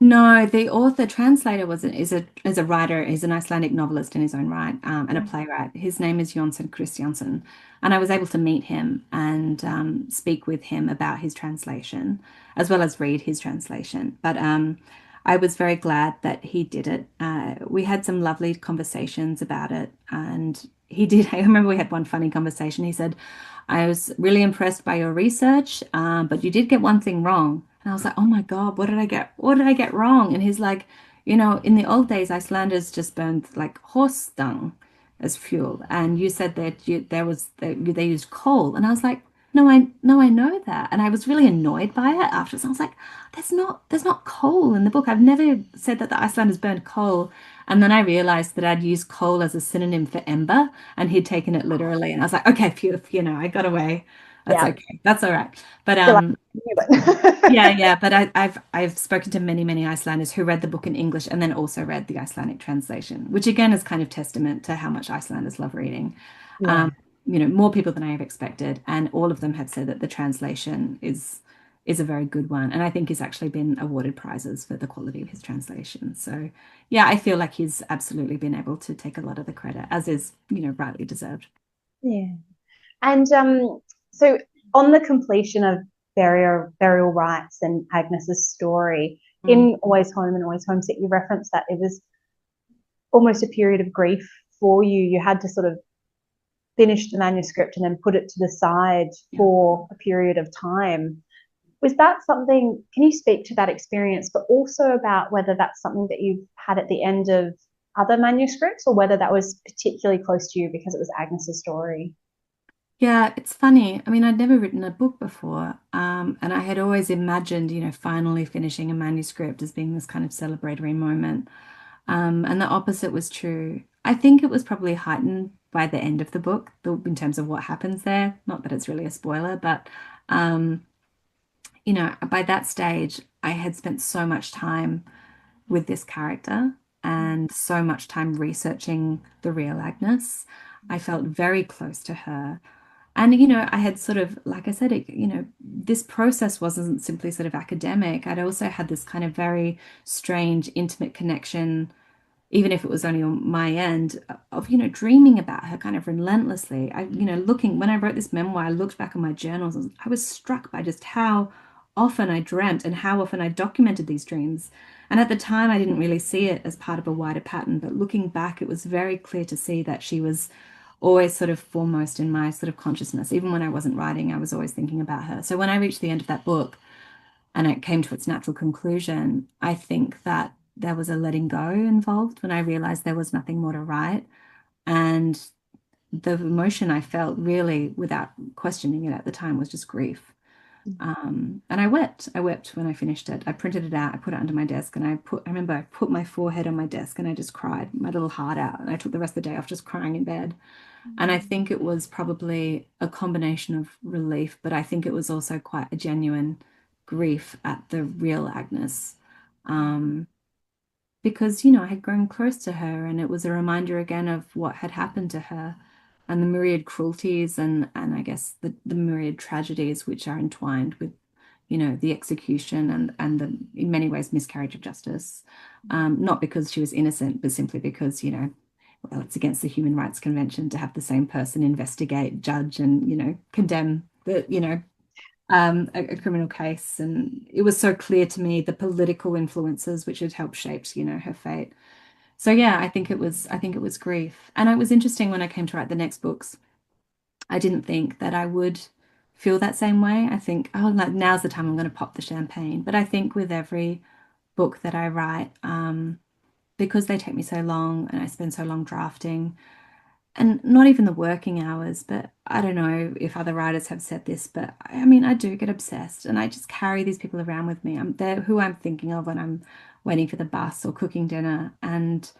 No, the author translator is a writer. He's an Icelandic novelist in his own right, and a playwright. His name is Jónsson Kristjánsson, and I was able to meet him and speak with him about his translation, as well as read his translation. But I was very glad that he did it. We had some lovely conversations about it, and he did. I remember we had one funny conversation. He said, "I was really impressed by your research, but you did get one thing wrong." And I was like, oh my God, what did I get? What did I get wrong? And he's like, in the old days, Icelanders just burned like horse dung as fuel. And you said that they used coal. And I was like, no, I know that. And I was really annoyed by it afterwards. I was like, there's not coal in the book. I've never said that the Icelanders burned coal. And then I realized that I'd used coal as a synonym for ember and he'd taken it literally. And I was like, okay, phew, I got away. That's Yeah. okay. That's all right. But Feel like I knew yeah, it. yeah, but I've spoken to many Icelanders who read the book in English and then also read the Icelandic translation, which again is kind of testament to how much Icelanders love reading. Yeah. More people than I have expected, and all of them have said that the translation is a very good one, and I think he's actually been awarded prizes for the quality of his translation. So yeah, I feel like he's absolutely been able to take a lot of the credit, as is, rightly deserved. Yeah. And so on the completion of burial rites and Agnes's story Mm. in Always Home and Always Homesick, you referenced that it was almost a period of grief for you. You had to sort of finish the manuscript and then put it to the side for a period of time. Was that something, can you speak to that experience, but also about whether that's something that you've had at the end of other manuscripts, or whether that was particularly close to you because it was Agnes's story? Yeah, it's funny. I mean, I'd never written a book before, and I had always imagined, finally finishing a manuscript as being this kind of celebratory moment. And the opposite was true. I think it was probably heightened by the end of the book, in terms of what happens there. Not that it's really a spoiler, but um, by that stage, I had spent so much time with this character and so much time researching the real Agnes. I felt very close to her. And, I had sort of, like I said, this process wasn't simply sort of academic. I'd also had this kind of very strange, intimate connection, even if it was only on my end, of, dreaming about her kind of relentlessly. When I wrote this memoir, I looked back on my journals and I was struck by just how often I dreamt and how often I documented these dreams. And at the time, I didn't really see it as part of a wider pattern, but looking back, it was very clear to see that she was always sort of foremost in my sort of consciousness. Even when I wasn't writing, I was always thinking about her. So when I reached the end of that book and it came to its natural conclusion, I think that there was a letting go involved when I realized there was nothing more to write. And the emotion I felt, really, without questioning it at the time, was just grief. And I wept. I wept when I finished it. I printed it out, I put it under my desk, and I remember I put my forehead on my desk and I just cried my little heart out. And I took the rest of the day off just crying in bed. And I think it was probably a combination of relief, but I think it was also quite a genuine grief at the real Agnes. Um, because, I had grown close to her, and it was a reminder again of what had happened to her and the myriad cruelties and I guess the myriad tragedies which are entwined with, the execution and the, in many ways, miscarriage of justice. Not because she was innocent, but simply because, well, it's against the Human Rights Convention to have the same person investigate, judge, and, condemn a criminal case. And it was so clear to me the political influences which had helped shape, her fate. So yeah, I think it was grief. And it was interesting when I came to write the next books. I didn't think that I would feel that same way. I think, oh, like now's the time I'm going to pop the champagne. But I think with every book that I write, because they take me so long and I spend so long drafting, and not even the working hours, but I don't know if other writers have said this, but I mean, I do get obsessed and I just carry these people around with me. They're who I'm thinking of when I'm waiting for the bus or cooking dinner. And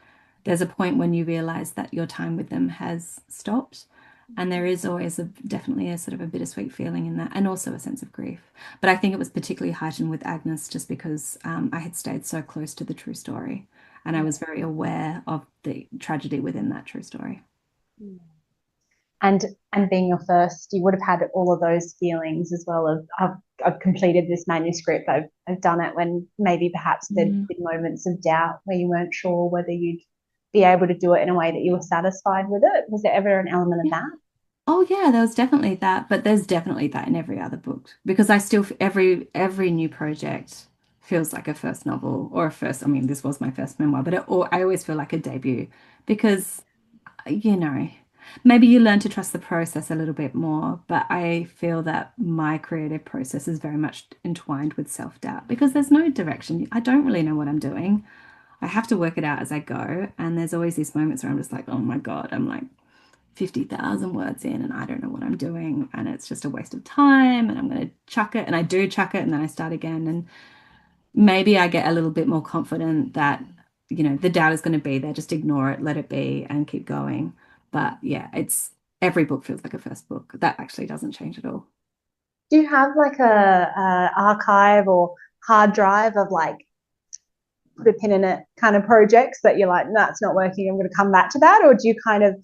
there's a point when you realize that your time with them has stopped. And there is always definitely a sort of a bittersweet feeling in that, and also a sense of grief. But I think it was particularly heightened with Agnes just because I had stayed so close to the true story. And I was very aware of the tragedy within that true story. and and being your first, you would have had all of those feelings as well of I've completed this manuscript. I've done it, when maybe perhaps there'd Mm. been moments of doubt where you weren't sure whether you'd be able to do it in a way that you were satisfied with it. Was there ever an element of Yeah. that? Oh yeah, there was definitely that, but there's definitely that in every other book because I still every new project feels like a first novel or a first. I mean, this was my first memoir, but or I always feel like a debut because you know, maybe you learn to trust the process a little bit more, but I feel that my creative process is very much entwined with self-doubt because there's no direction. I don't really know what I'm doing. I have to work it out as I go, and there's always these moments where I'm just like, oh my God, I'm like 50,000 words in and I don't know what I'm doing and it's just a waste of time and I'm going to chuck it and I do chuck it and then I start again and maybe I get a little bit more confident that the doubt is going to be there, just ignore it, let it be and keep going. But yeah, it's every book feels like a first book. That actually doesn't change at all. Do you have like a archive or hard drive of like put a pin in it kind of projects that you're like, no, it's not working, I'm going to come back to that? Or do you kind of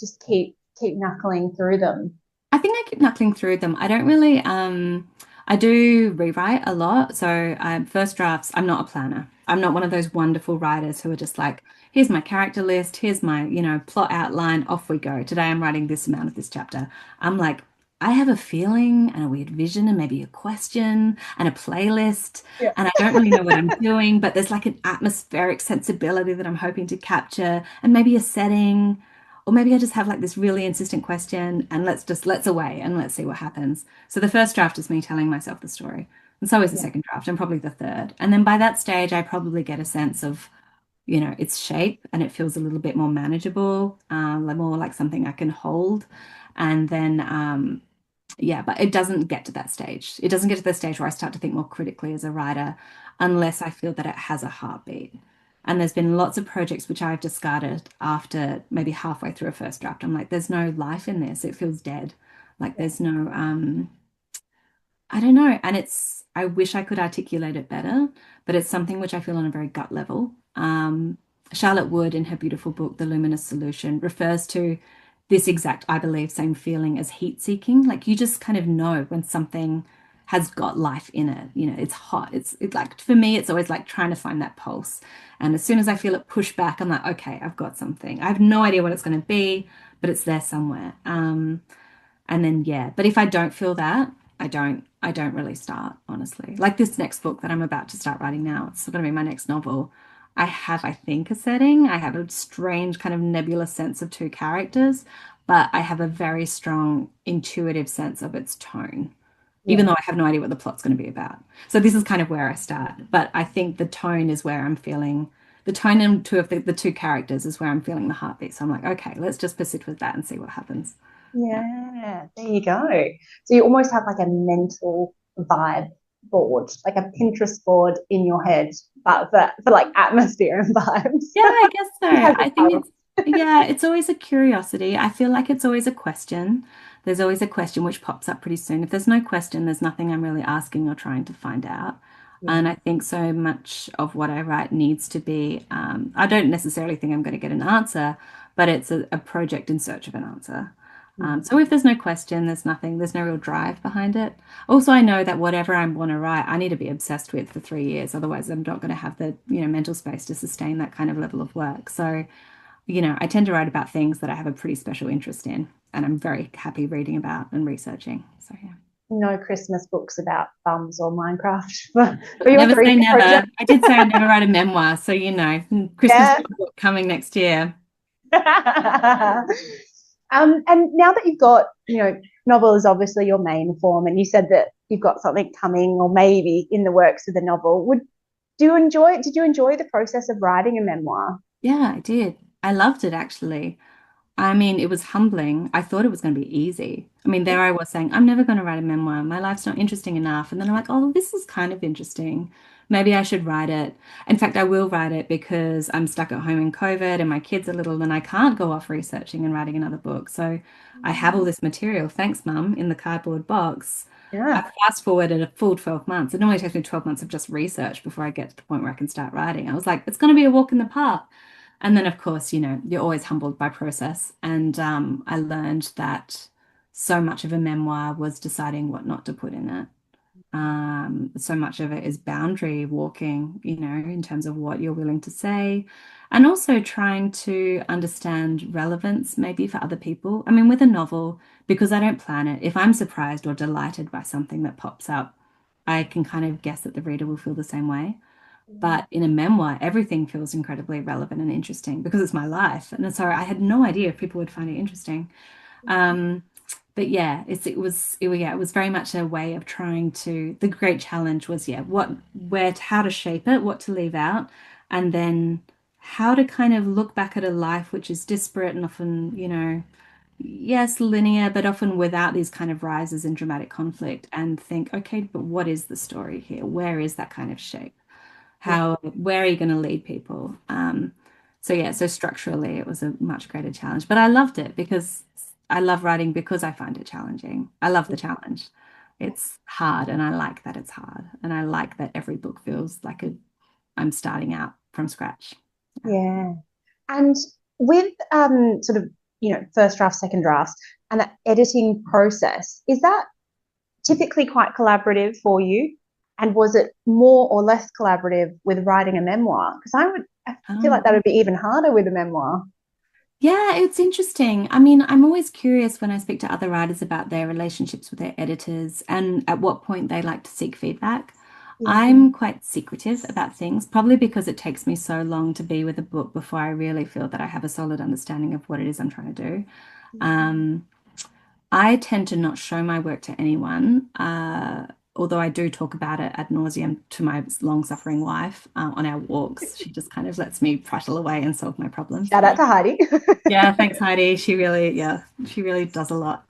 just keep knuckling through them? I think I keep knuckling through them. I don't really, I do rewrite a lot. So first drafts, I'm not a planner. I'm not one of those wonderful writers who are just like, here's my character list, here's my, plot outline, off we go. Today I'm writing this amount of this chapter. I'm like, I have a feeling and a weird vision and maybe a question and a playlist. Yeah. And I don't really know what I'm doing, but there's like an atmospheric sensibility that I'm hoping to capture and maybe a setting. Or maybe I just have like this really insistent question and let's away and let's see what happens. So the first draft is me telling myself the story. And so is the Yeah. second draft and probably the third. And then by that stage, I probably get a sense of, its shape and it feels a little bit more manageable, like more like something I can hold. And then, yeah, but it doesn't get to that stage. It doesn't get to the stage where I start to think more critically as a writer unless I feel that it has a heartbeat. And there's been lots of projects which I've discarded after maybe halfway through a first draft. I'm like, there's no life in this. It feels dead. Like Yeah. there's no, I don't know. And I wish I could articulate it better, but it's something which I feel on a very gut level. Charlotte Wood, in her beautiful book, The Luminous Solution, refers to this exact, I believe, same feeling as heat seeking. Like you just kind of know when something has got life in it. It's hot. It's like, for me, it's always like trying to find that pulse. And as soon as I feel it push back, I'm like, okay, I've got something. I have no idea what it's going to be, but it's there somewhere. And then yeah, but if I don't feel that, I don't really start, honestly. Like this next book that I'm about to start writing now, it's going to be my next novel. I have, I think, a setting. I have a strange kind of nebulous sense of two characters, but I have a very strong intuitive sense of its tone, even Yeah. though I have no idea what the plot's going to be about. So this is kind of where I start. But I think the tone is where I'm feeling the tone and two of the two characters is where I'm feeling the heartbeat. So I'm like, okay, let's just persist with that and see what happens. Yeah. Yeah, there you go. So you almost have like a mental vibe board, like a Pinterest board in your head, but for like atmosphere and vibes. Yeah, I guess so. It has a I think title. yeah, it's always a curiosity. I feel like it's always a question. There's always a question which pops up pretty soon. If there's no question, there's nothing I'm really asking or trying to find out. Yeah. And I think so much of what I write needs to be, I don't necessarily think I'm going to get an answer, but it's a project in search of an answer. Mm. So if there's no question, there's nothing, there's no real drive behind it. Also, I know that whatever I want to write, I need to be obsessed with for 3 years. Otherwise, I'm not going to have the, mental space to sustain that kind of level of work. So, I tend to write about things that I have a pretty special interest in, and I'm very happy reading about and researching. So, yeah. No Christmas books about bums or Minecraft for your Never say three-year never. project. I did say I'd never write a memoir. So, Christmas Yeah. book coming next year. And now that you've got, novel is obviously your main form, and you said that you've got something coming or maybe in the works with a novel. Did you enjoy the process of writing a memoir? Yeah, I did. I loved it actually. I mean, it was humbling. I thought it was going to be easy. I mean, there I was saying, I'm never going to write a memoir. My life's not interesting enough. And then I'm like, oh, this is kind of interesting. Maybe I should write it. In fact, I will write it because I'm stuck at home in COVID and my kids are little and I can't go off researching and writing another book. So I have all this material, thanks, Mum, in the cardboard box. I Yeah. fast forwarded a full 12 months. It normally takes me 12 months of just research before I get to the point where I can start writing. I was like, it's going to be a walk in the park. And then, of course, you're always humbled by process. And I learned that so much of a memoir was deciding what not to put in it. So much of it is boundary walking, in terms of what you're willing to say, and also trying to understand relevance maybe for other people. I mean, with a novel, because I don't plan it, if I'm surprised or delighted by something that pops up, I can kind of guess that the reader will feel the same way. But in a memoir, everything feels incredibly relevant and interesting because it's my life. And so I had no idea if people would find it interesting. Um, but yeah, it was very much a way of trying to, the great challenge was, yeah, how to shape it, what to leave out, and then how to kind of look back at a life which is disparate and often, yes, linear, but often without these kind of rises in dramatic conflict and think, okay, but what is the story here? Where is that kind of shape? Yeah. Where are you going to lead people? So yeah, so structurally it was a much greater challenge, but I loved it because I love writing because I find it challenging. I love the challenge. It's hard and I like that it's hard. And I like that every book feels like I'm starting out from scratch. Yeah. Yeah. And with sort of, first draft, second drafts, and the editing process, is that typically quite collaborative for you? And was it more or less collaborative with writing a memoir? Because I feel like that Um, would be even harder with a memoir. yeah, it's interesting. I mean, I'm always curious when I speak to other writers about their relationships with their editors and at what point they like to seek feedback. Yeah. I'm quite secretive about things, probably because it takes me so long to be with a book before I really feel that I have a solid understanding of what it is I'm trying to do. Um, I tend to not show my work to anyone, although I do talk about it ad nauseum to my long-suffering wife on our walks. She just kind of lets me prattle away and solve my problems. Shout out to Heidi. Yeah, thanks, Heidi. She really does a lot.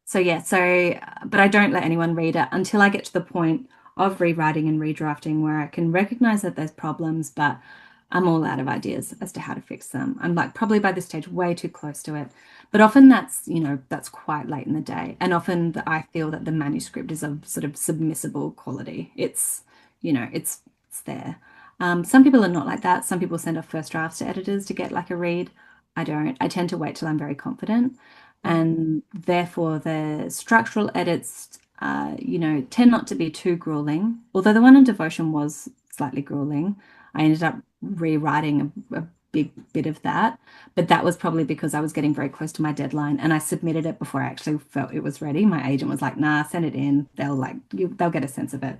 So yeah, but I don't let anyone read it until I get to the point of rewriting and redrafting where I can recognize that there's problems, but I'm all out of ideas as to how to fix them. I'm like probably by this stage way too close to it. But often that's quite late in the day. And often I feel that the manuscript is of sort of submissible quality. It's there. Some people are not like that. Some people send off first drafts to editors to get like a read. I don't. I tend to wait till I'm very confident. And therefore the structural edits, tend not to be too grueling. Although the one on devotion was slightly grueling, I ended up rewriting a big bit of that, but that was probably because I was getting very close to my deadline and I submitted it before I actually felt it was ready. My agent was like, "Nah, send it in. They'll get a sense of it."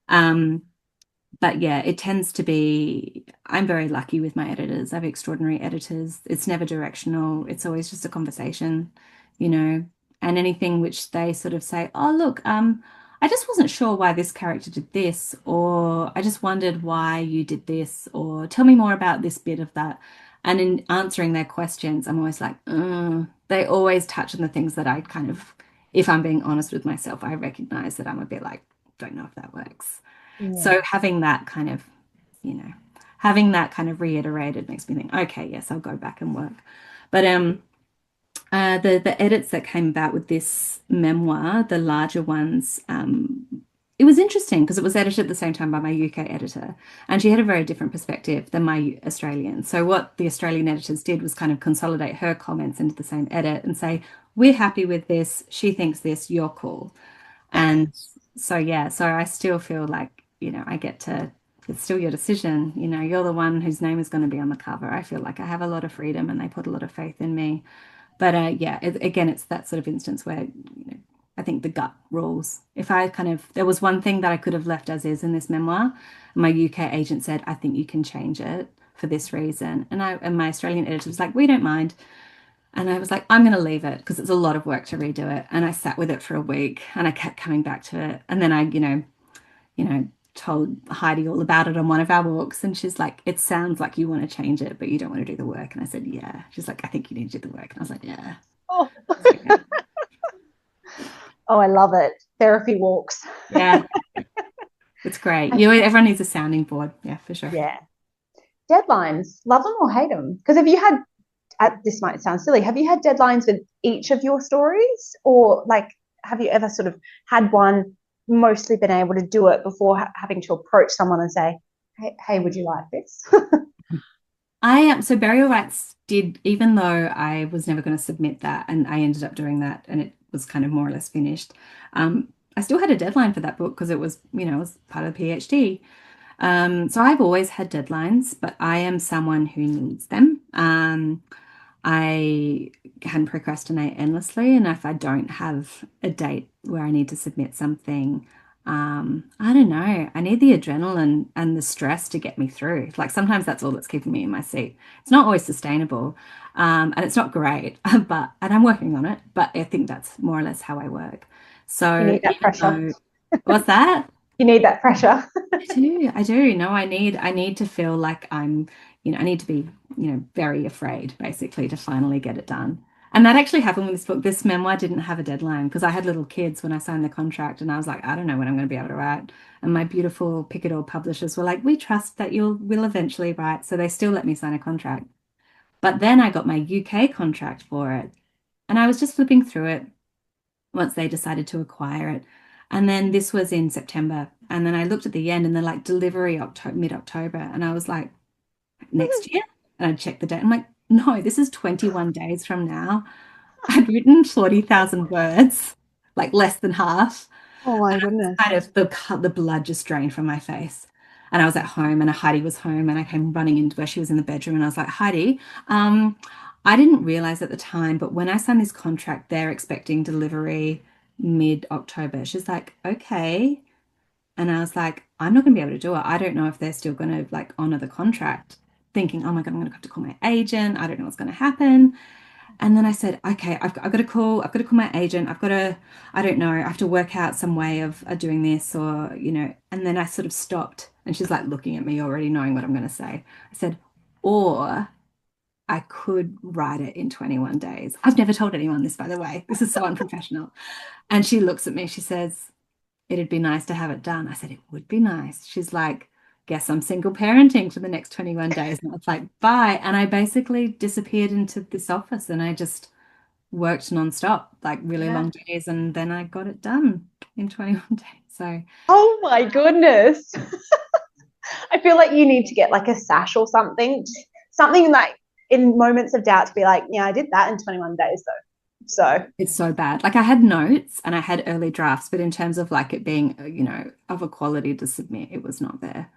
Um, but yeah, it tends to be, I'm very lucky with my editors. I have extraordinary editors. It's never directional. It's always just a conversation, you know, and anything which they sort of say, "Oh, look, I just wasn't sure why this character did this, or I just wondered why you did this, or tell me more about this bit of that." And in answering their questions, I'm always like, they always touch on the things that I kind of, if I'm being honest with myself, I recognize that I'm a bit like, don't know if that works. Yeah. So you know, having that kind of reiterated makes me think, okay, yes, I'll go back and work. But the edits that came about with this memoir, the larger ones, it was interesting because it was edited at the same time by my UK editor, and she had a very different perspective than my Australian. So what the Australian editors did was kind of consolidate her comments into the same edit and say, "We're happy with this. She thinks this. You're cool." And so, yeah, so I still feel like, I get to, it's still your decision. You're the one whose name is going to be on the cover. I feel like I have a lot of freedom and they put a lot of faith in me. But yeah, again, it's that sort of instance where, I think the gut rules. If I kind of, there was one thing that I could have left as is in this memoir. My UK agent said, "I think you can change it for this reason." And my Australian editor was like, "We don't mind." And I was like, "I'm going to leave it because it's a lot of work to redo it." And I sat with it for a week and I kept coming back to it. And then I, told Heidi all about it on one of our walks. And she's like, "It sounds like you want to change it, but you don't want to do the work." And I said, "Yeah." She's like, "I think you need to do the work." And I was like, "Yeah." Oh, So, yeah. oh, I love it. Therapy walks. Yeah, it's great. Everyone needs a sounding board. Yeah, for sure. Yeah. Deadlines, love them or hate them? Because have you had, this might sound silly, have you had deadlines with each of your stories? Or like, have you ever sort of had one, mostly been able to do it before having to approach someone and say, hey, would you like this? I am so burial rights did, even though I was never going to submit that, and I ended up doing that, and it was kind of more or less finished. I still had a deadline for that book because it was part of the PhD. So I've always had deadlines, but I am someone who needs them. I can procrastinate endlessly, and if I don't have a date where I need to submit something, I don't know. I need the adrenaline and the stress to get me through. Like sometimes that's all that's keeping me in my seat. It's not always sustainable, and it's not great, and I'm working on it. But I think that's more or less how I work. You So need that even pressure. though, what's that? You need that pressure. I do. I do. No, I need to feel like I need to be, very afraid basically to finally get it done. And that actually happened with this book. This memoir didn't have a deadline because I had little kids when I signed the contract and I was like, I don't know when I'm going to be able to write. And my beautiful Picador publishers were like, "We trust that will eventually write." So they still let me sign a contract. But then I got my UK contract for it. And I was just flipping through it once they decided to acquire it. And then this was in September. And then I looked at the end and they're like delivery October, mid-October. And I was like, "Next year?" And I checked the date. I'm like, "No, this is 21 days from now." I'd written 40,000 words, like less than half. Oh my goodness. Kind of the blood just drained from my face. And I was at home and Heidi was home and I came running into where she was in the bedroom and I was like, "Heidi, I didn't realize at the time, but when I signed this contract, they're expecting delivery mid-October." She's like, "Okay." And I was like, I'm not going to be able to do it. I don't know if they're still going to like honor the contract. Thinking, oh my God, I'm going to have to call my agent. I don't know what's going to happen. And then I said, okay, I've got to call my agent. I don't know, I have to work out some way of doing this or, and then I sort of stopped and she's like looking at me already knowing what I'm going to say. I said, or I could write it in 21 days. I've never told anyone this, by the way. This is so unprofessional. And she looks at me, she says, it'd be nice to have it done. I said, it would be nice. She's like, guess I'm single parenting for the next 21 days. And I was like, bye. And I basically disappeared into this office and I just worked nonstop, like really Yeah. long days. And then I got it done in 21 days. So, Oh my goodness. I feel like you need to get like a sash or something like in moments of doubt to be like, yeah, I did that in 21 days though. So, it's so bad. Like I had notes and I had early drafts, but in terms of like it being, of a quality to submit, it was not there.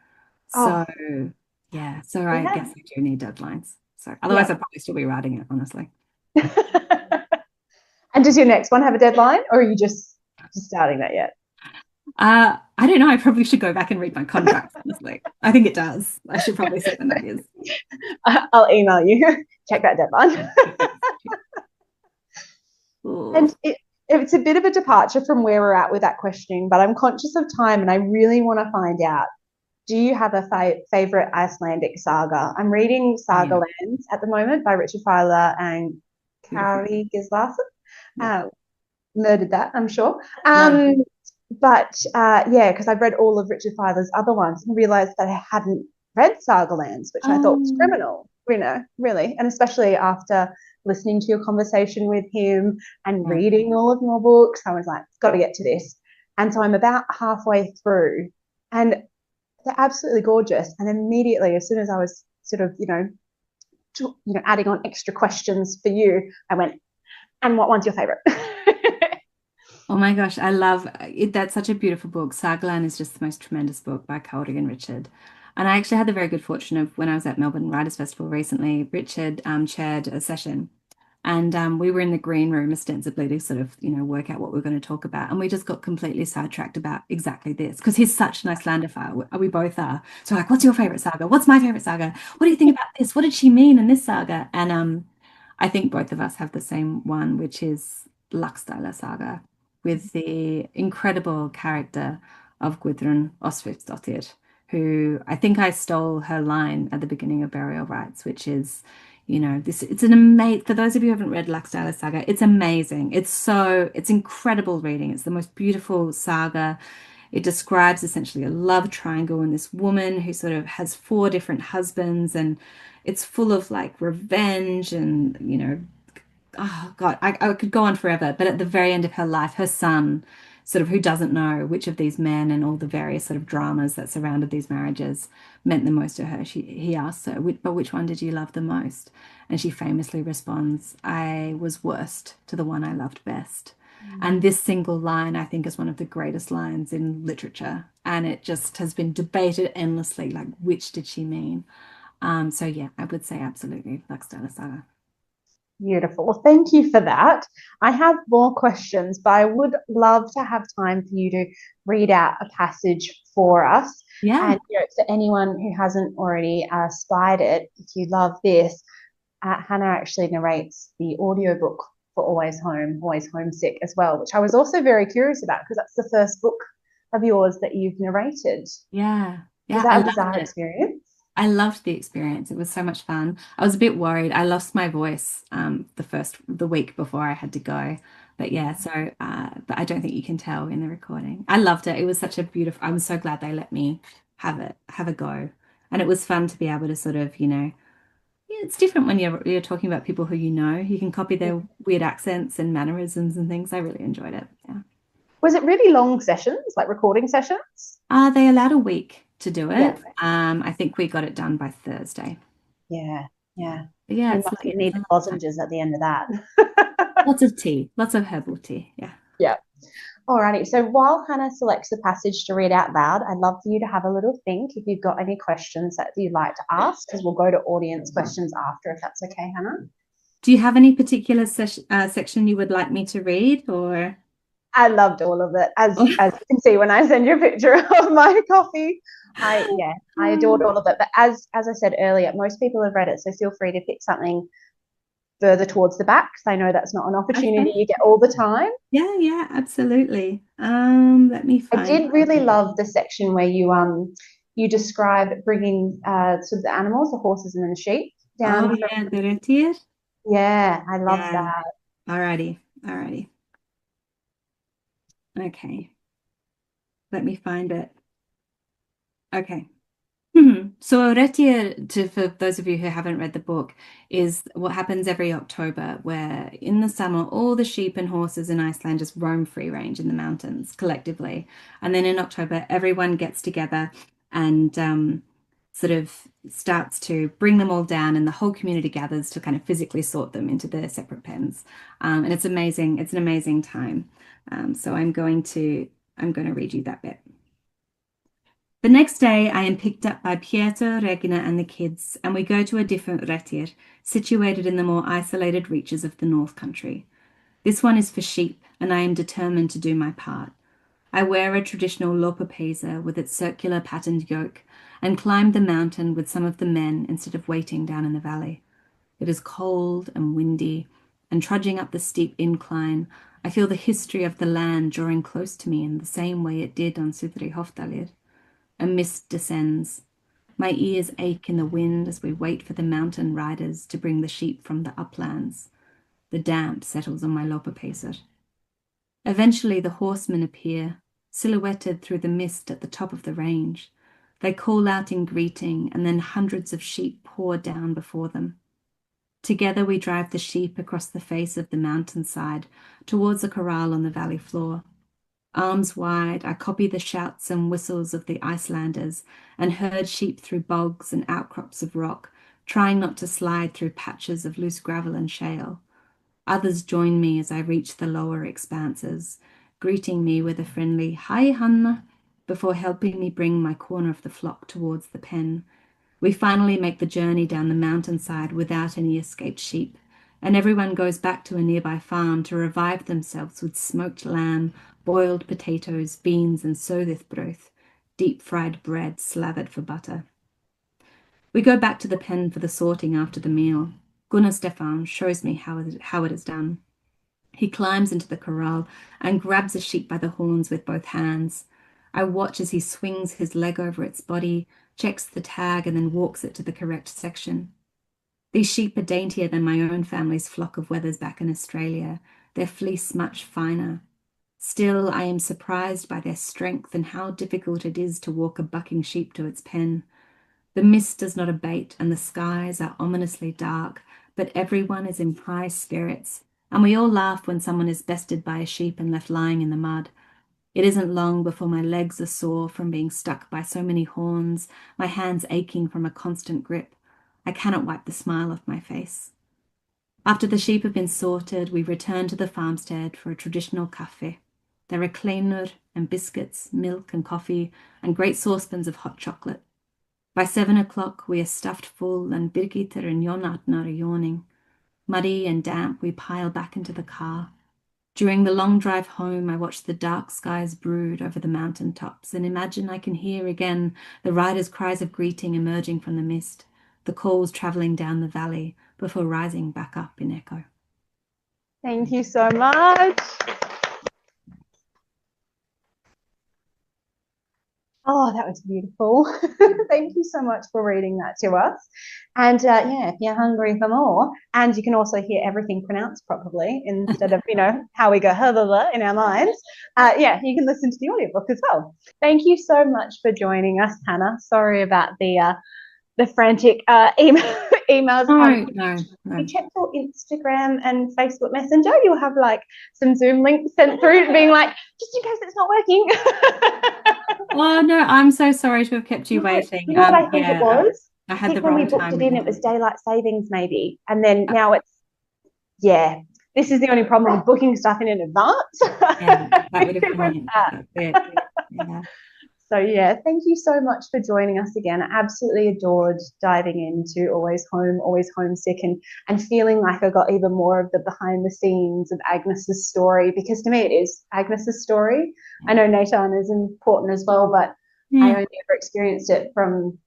oh, So yeah, so I yeah. guess I do need deadlines. So Yeah. otherwise I'd probably still be writing it, honestly. And does your next one have a deadline or are you just starting that yet? I don't know. I probably should go back and read my contract, honestly. I think it does. I should probably say when that is. I'll email you. Check that deadline. Ooh. And it's a bit of a departure from where we're at with that questioning, but I'm conscious of time and I really want to find out, do you have a favorite Icelandic saga? I'm reading Oh yeah, Saga Lands at the moment by Richard Feiler and beautiful. Kari Gislason. Yeah. Uh, Murdered that, I'm sure. No. Yeah, because I've read all of Richard Feiler's other ones and realized that I hadn't read Saga Lands, which I thought was Um, criminal, really. And especially after listening to your conversation with him and yeah. reading all of your books, I was like, got to get to this. And so I'm about halfway through, and they're absolutely gorgeous. And immediately, as soon as I was sort of, adding on extra questions for you, I went, and what one's your favorite? Oh my gosh, I love it. That's such a beautiful book. Sarglan is just the most tremendous book by Caldig and Richard. And I actually had the very good fortune of when I was at Melbourne Writers Festival recently, Richard chaired a session. And we were in the green room ostensibly to sort of, work out what we are going to talk about. And we just got completely sidetracked about exactly this because he's such an Icelandophile. We both are. So like, what's your favorite saga? What's my favorite saga? What do you think about this? What did she mean in this saga? And I think both of us have the same one, which is Laxdæla saga with the incredible character of Gudrun Osvifsdottir, who I think I stole her line at the beginning of Burial Rites, which is, this it's an amazing, for those of you who haven't read Laxdæla saga, it's amazing. It's incredible reading. It's the most beautiful saga. It describes essentially a love triangle and this woman who sort of has four different husbands, and it's full of like revenge and, oh God, I could go on forever. But at the very end of her life, her son, sort of who doesn't know which of these men and all the various sort of dramas that surrounded these marriages meant the most to her. He asks her, but which one did you love the most? And she famously responds, I was worst to the one I loved best. And this single line, I think, is one of the greatest lines in literature. And it just has been debated endlessly, like, which did she mean? So yeah, I would say absolutely, Laxdæla saga. Beautiful. Well, thank you for that. I have more questions, but I would love to have time for you to read out a passage for us. Yeah. And for anyone who hasn't already spied it, if you love this, Hannah actually narrates the audiobook for Always Home, Always Homesick as well, which I was also very curious about because that's the first book of yours that you've narrated. Yeah. Was Yeah. I that a loved bizarre it. experience? I loved the experience. It was so much fun. I was a bit worried. I lost my voice the week before I had to go. But yeah, so but I don't think you can tell in the recording. I loved it. It was such a beautiful, I'm so glad they let me have a go. And it was fun to be able to sort of, yeah, it's different when you're talking about people who you know. You can copy their weird accents and mannerisms and things. I really enjoyed it. Yeah. Was it really long sessions, like recording sessions? They allowed a week to do Yeah. it. I think we got it done by Thursday. Yeah. Yeah. Yeah. But yeah, You it's must like get it's a needed long time. lozenges at the end of that. Lots of tea, lots of herbal tea. Yeah. Yeah. Alrighty. So while Hannah selects the passage to read out loud, I'd love for you to have a little think if you've got any questions that you'd like to ask, because we'll go to audience questions after, if that's okay, Hannah. Do you have any particular section you would like me to read or? I loved all of it. As you can see when I send you a picture of my coffee. I adored all of it. But as I said earlier, most people have read it, so feel free to pick something further towards the back, because I know that's not an opportunity you get all the time. Yeah, absolutely. Let me I find. did really love the section where you describe bringing sort of the animals, the horses and the sheep down. Oh yeah, the retier. Yeah, I love Yeah. that. Alrighty. Okay. Let me find it. Okay. So Retier, for those of you who haven't read the book, is what happens every October, where in the summer all the sheep and horses in Iceland just roam free range in the mountains collectively, and then in October everyone gets together and sort of starts to bring them all down, and the whole community gathers to kind of physically sort them into their separate pens, and it's amazing. It's an amazing time. So I'm going to read you that bit. The next day, I am picked up by Pietro, Regina, and the kids, and we go to a different retir, situated in the more isolated reaches of the North Country. This one is for sheep, and I am determined to do my part. I wear a traditional lopapesa with its circular patterned yoke, and climb the mountain with some of the men instead of waiting down in the valley. It is cold and windy, and trudging up the steep incline, I feel the history of the land drawing close to me in the same way it did on Sudri Hofdalir. A mist descends. My ears ache in the wind as we wait for the mountain riders to bring the sheep from the uplands. The damp settles on my lopapeser. Eventually the horsemen appear, silhouetted through the mist at the top of the range. They call out in greeting, and then hundreds of sheep pour down before them. Together we drive the sheep across the face of the mountainside towards a corral on the valley floor. Arms wide, I copy the shouts and whistles of the Icelanders and herd sheep through bogs and outcrops of rock, trying not to slide through patches of loose gravel and shale. Others join me as I reach the lower expanses, greeting me with a friendly "Hi, Hanna," before helping me bring my corner of the flock towards the pen. We finally make the journey down the mountainside without any escaped sheep, and everyone goes back to a nearby farm to revive themselves with smoked lamb, boiled potatoes, beans, and soðithbrauð, deep-fried bread slathered for butter. We go back to the pen for the sorting after the meal. Gunnar Stefan shows me how it is done. He climbs into the corral and grabs a sheep by the horns with both hands. I watch as he swings his leg over its body, checks the tag, and then walks it to the correct section. These sheep are daintier than my own family's flock of wethers back in Australia, their fleece much finer. Still, I am surprised by their strength and how difficult it is to walk a bucking sheep to its pen. The mist does not abate, and the skies are ominously dark, but everyone is in high spirits, and we all laugh when someone is bested by a sheep and left lying in the mud. It isn't long before my legs are sore from being stuck by so many horns, my hands aching from a constant grip. I cannot wipe the smile off my face. After the sheep have been sorted, we return to the farmstead for a traditional cafe. There are kleinur and biscuits, milk and coffee, and great saucepans of hot chocolate. By 7 o'clock, we are stuffed full, and Birgitta and Jonathan are yawning. Muddy and damp, we pile back into the car. During the long drive home, I watch the dark skies brood over the mountain tops and imagine I can hear again the riders' cries of greeting emerging from the mist, the calls traveling down the valley before rising back up in echo. Thank you so much. Oh, that was beautiful. Thank you so much for reading that to us. And yeah, if you're hungry for more, and you can also hear everything pronounced properly instead of, how we go in our minds, yeah, you can listen to the audiobook as well. Thank you so much for joining us, Hannah. Sorry about the frantic emails. No. You check your Instagram and Facebook Messenger, you'll have like some Zoom links sent through being like, just in case it's not working. Oh no, I'm so sorry to have kept you waiting. You know what I think it was? I had the when we wrong booked time. it in, it was daylight savings maybe. And then now it's, yeah, this is the only problem with booking stuff in advance. Yeah, that would have been it. That's it. Yeah. So yeah, thank you so much for joining us again. I absolutely adored diving into Always Home, Always Homesick, and feeling like I got even more of the behind the scenes of Agnes's story, because to me it is Agnes's story. I know Nathan is important as well, but I Mm. only ever experienced it from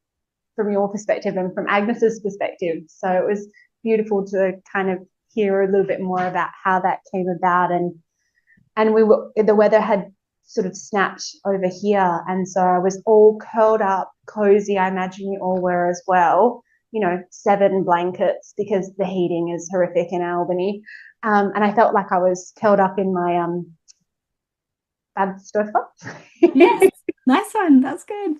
your perspective and from Agnes's perspective. So it was beautiful to kind of hear a little bit more about how that came about, and the weather had sort of snapped over here, and so I was all curled up, cozy. I imagine you all were as well. 7 blankets because the heating is horrific in Albany, and I felt like I was curled up in my bad sofa. Yes, nice one. That's good.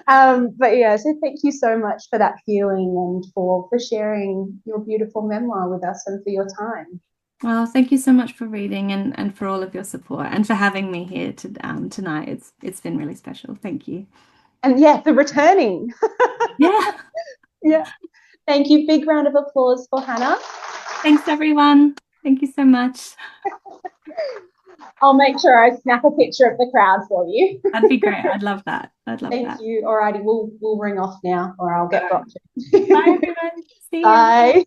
But yeah, so thank you so much for that feeling and for sharing your beautiful memoir with us and for your time. Well, thank you so much for reading and for all of your support and for having me here tonight. It's been really special. Thank you. And yeah, for returning. Yeah. Yeah. Thank you. Big round of applause for Hannah. Thanks, everyone. Thank you so much. I'll make sure I snap a picture of the crowd for you. That'd be great. I'd love that. I'd love Thank that. you. Alrighty, we'll ring off now or I'll get blocked. Bye, everyone. See you. Bye.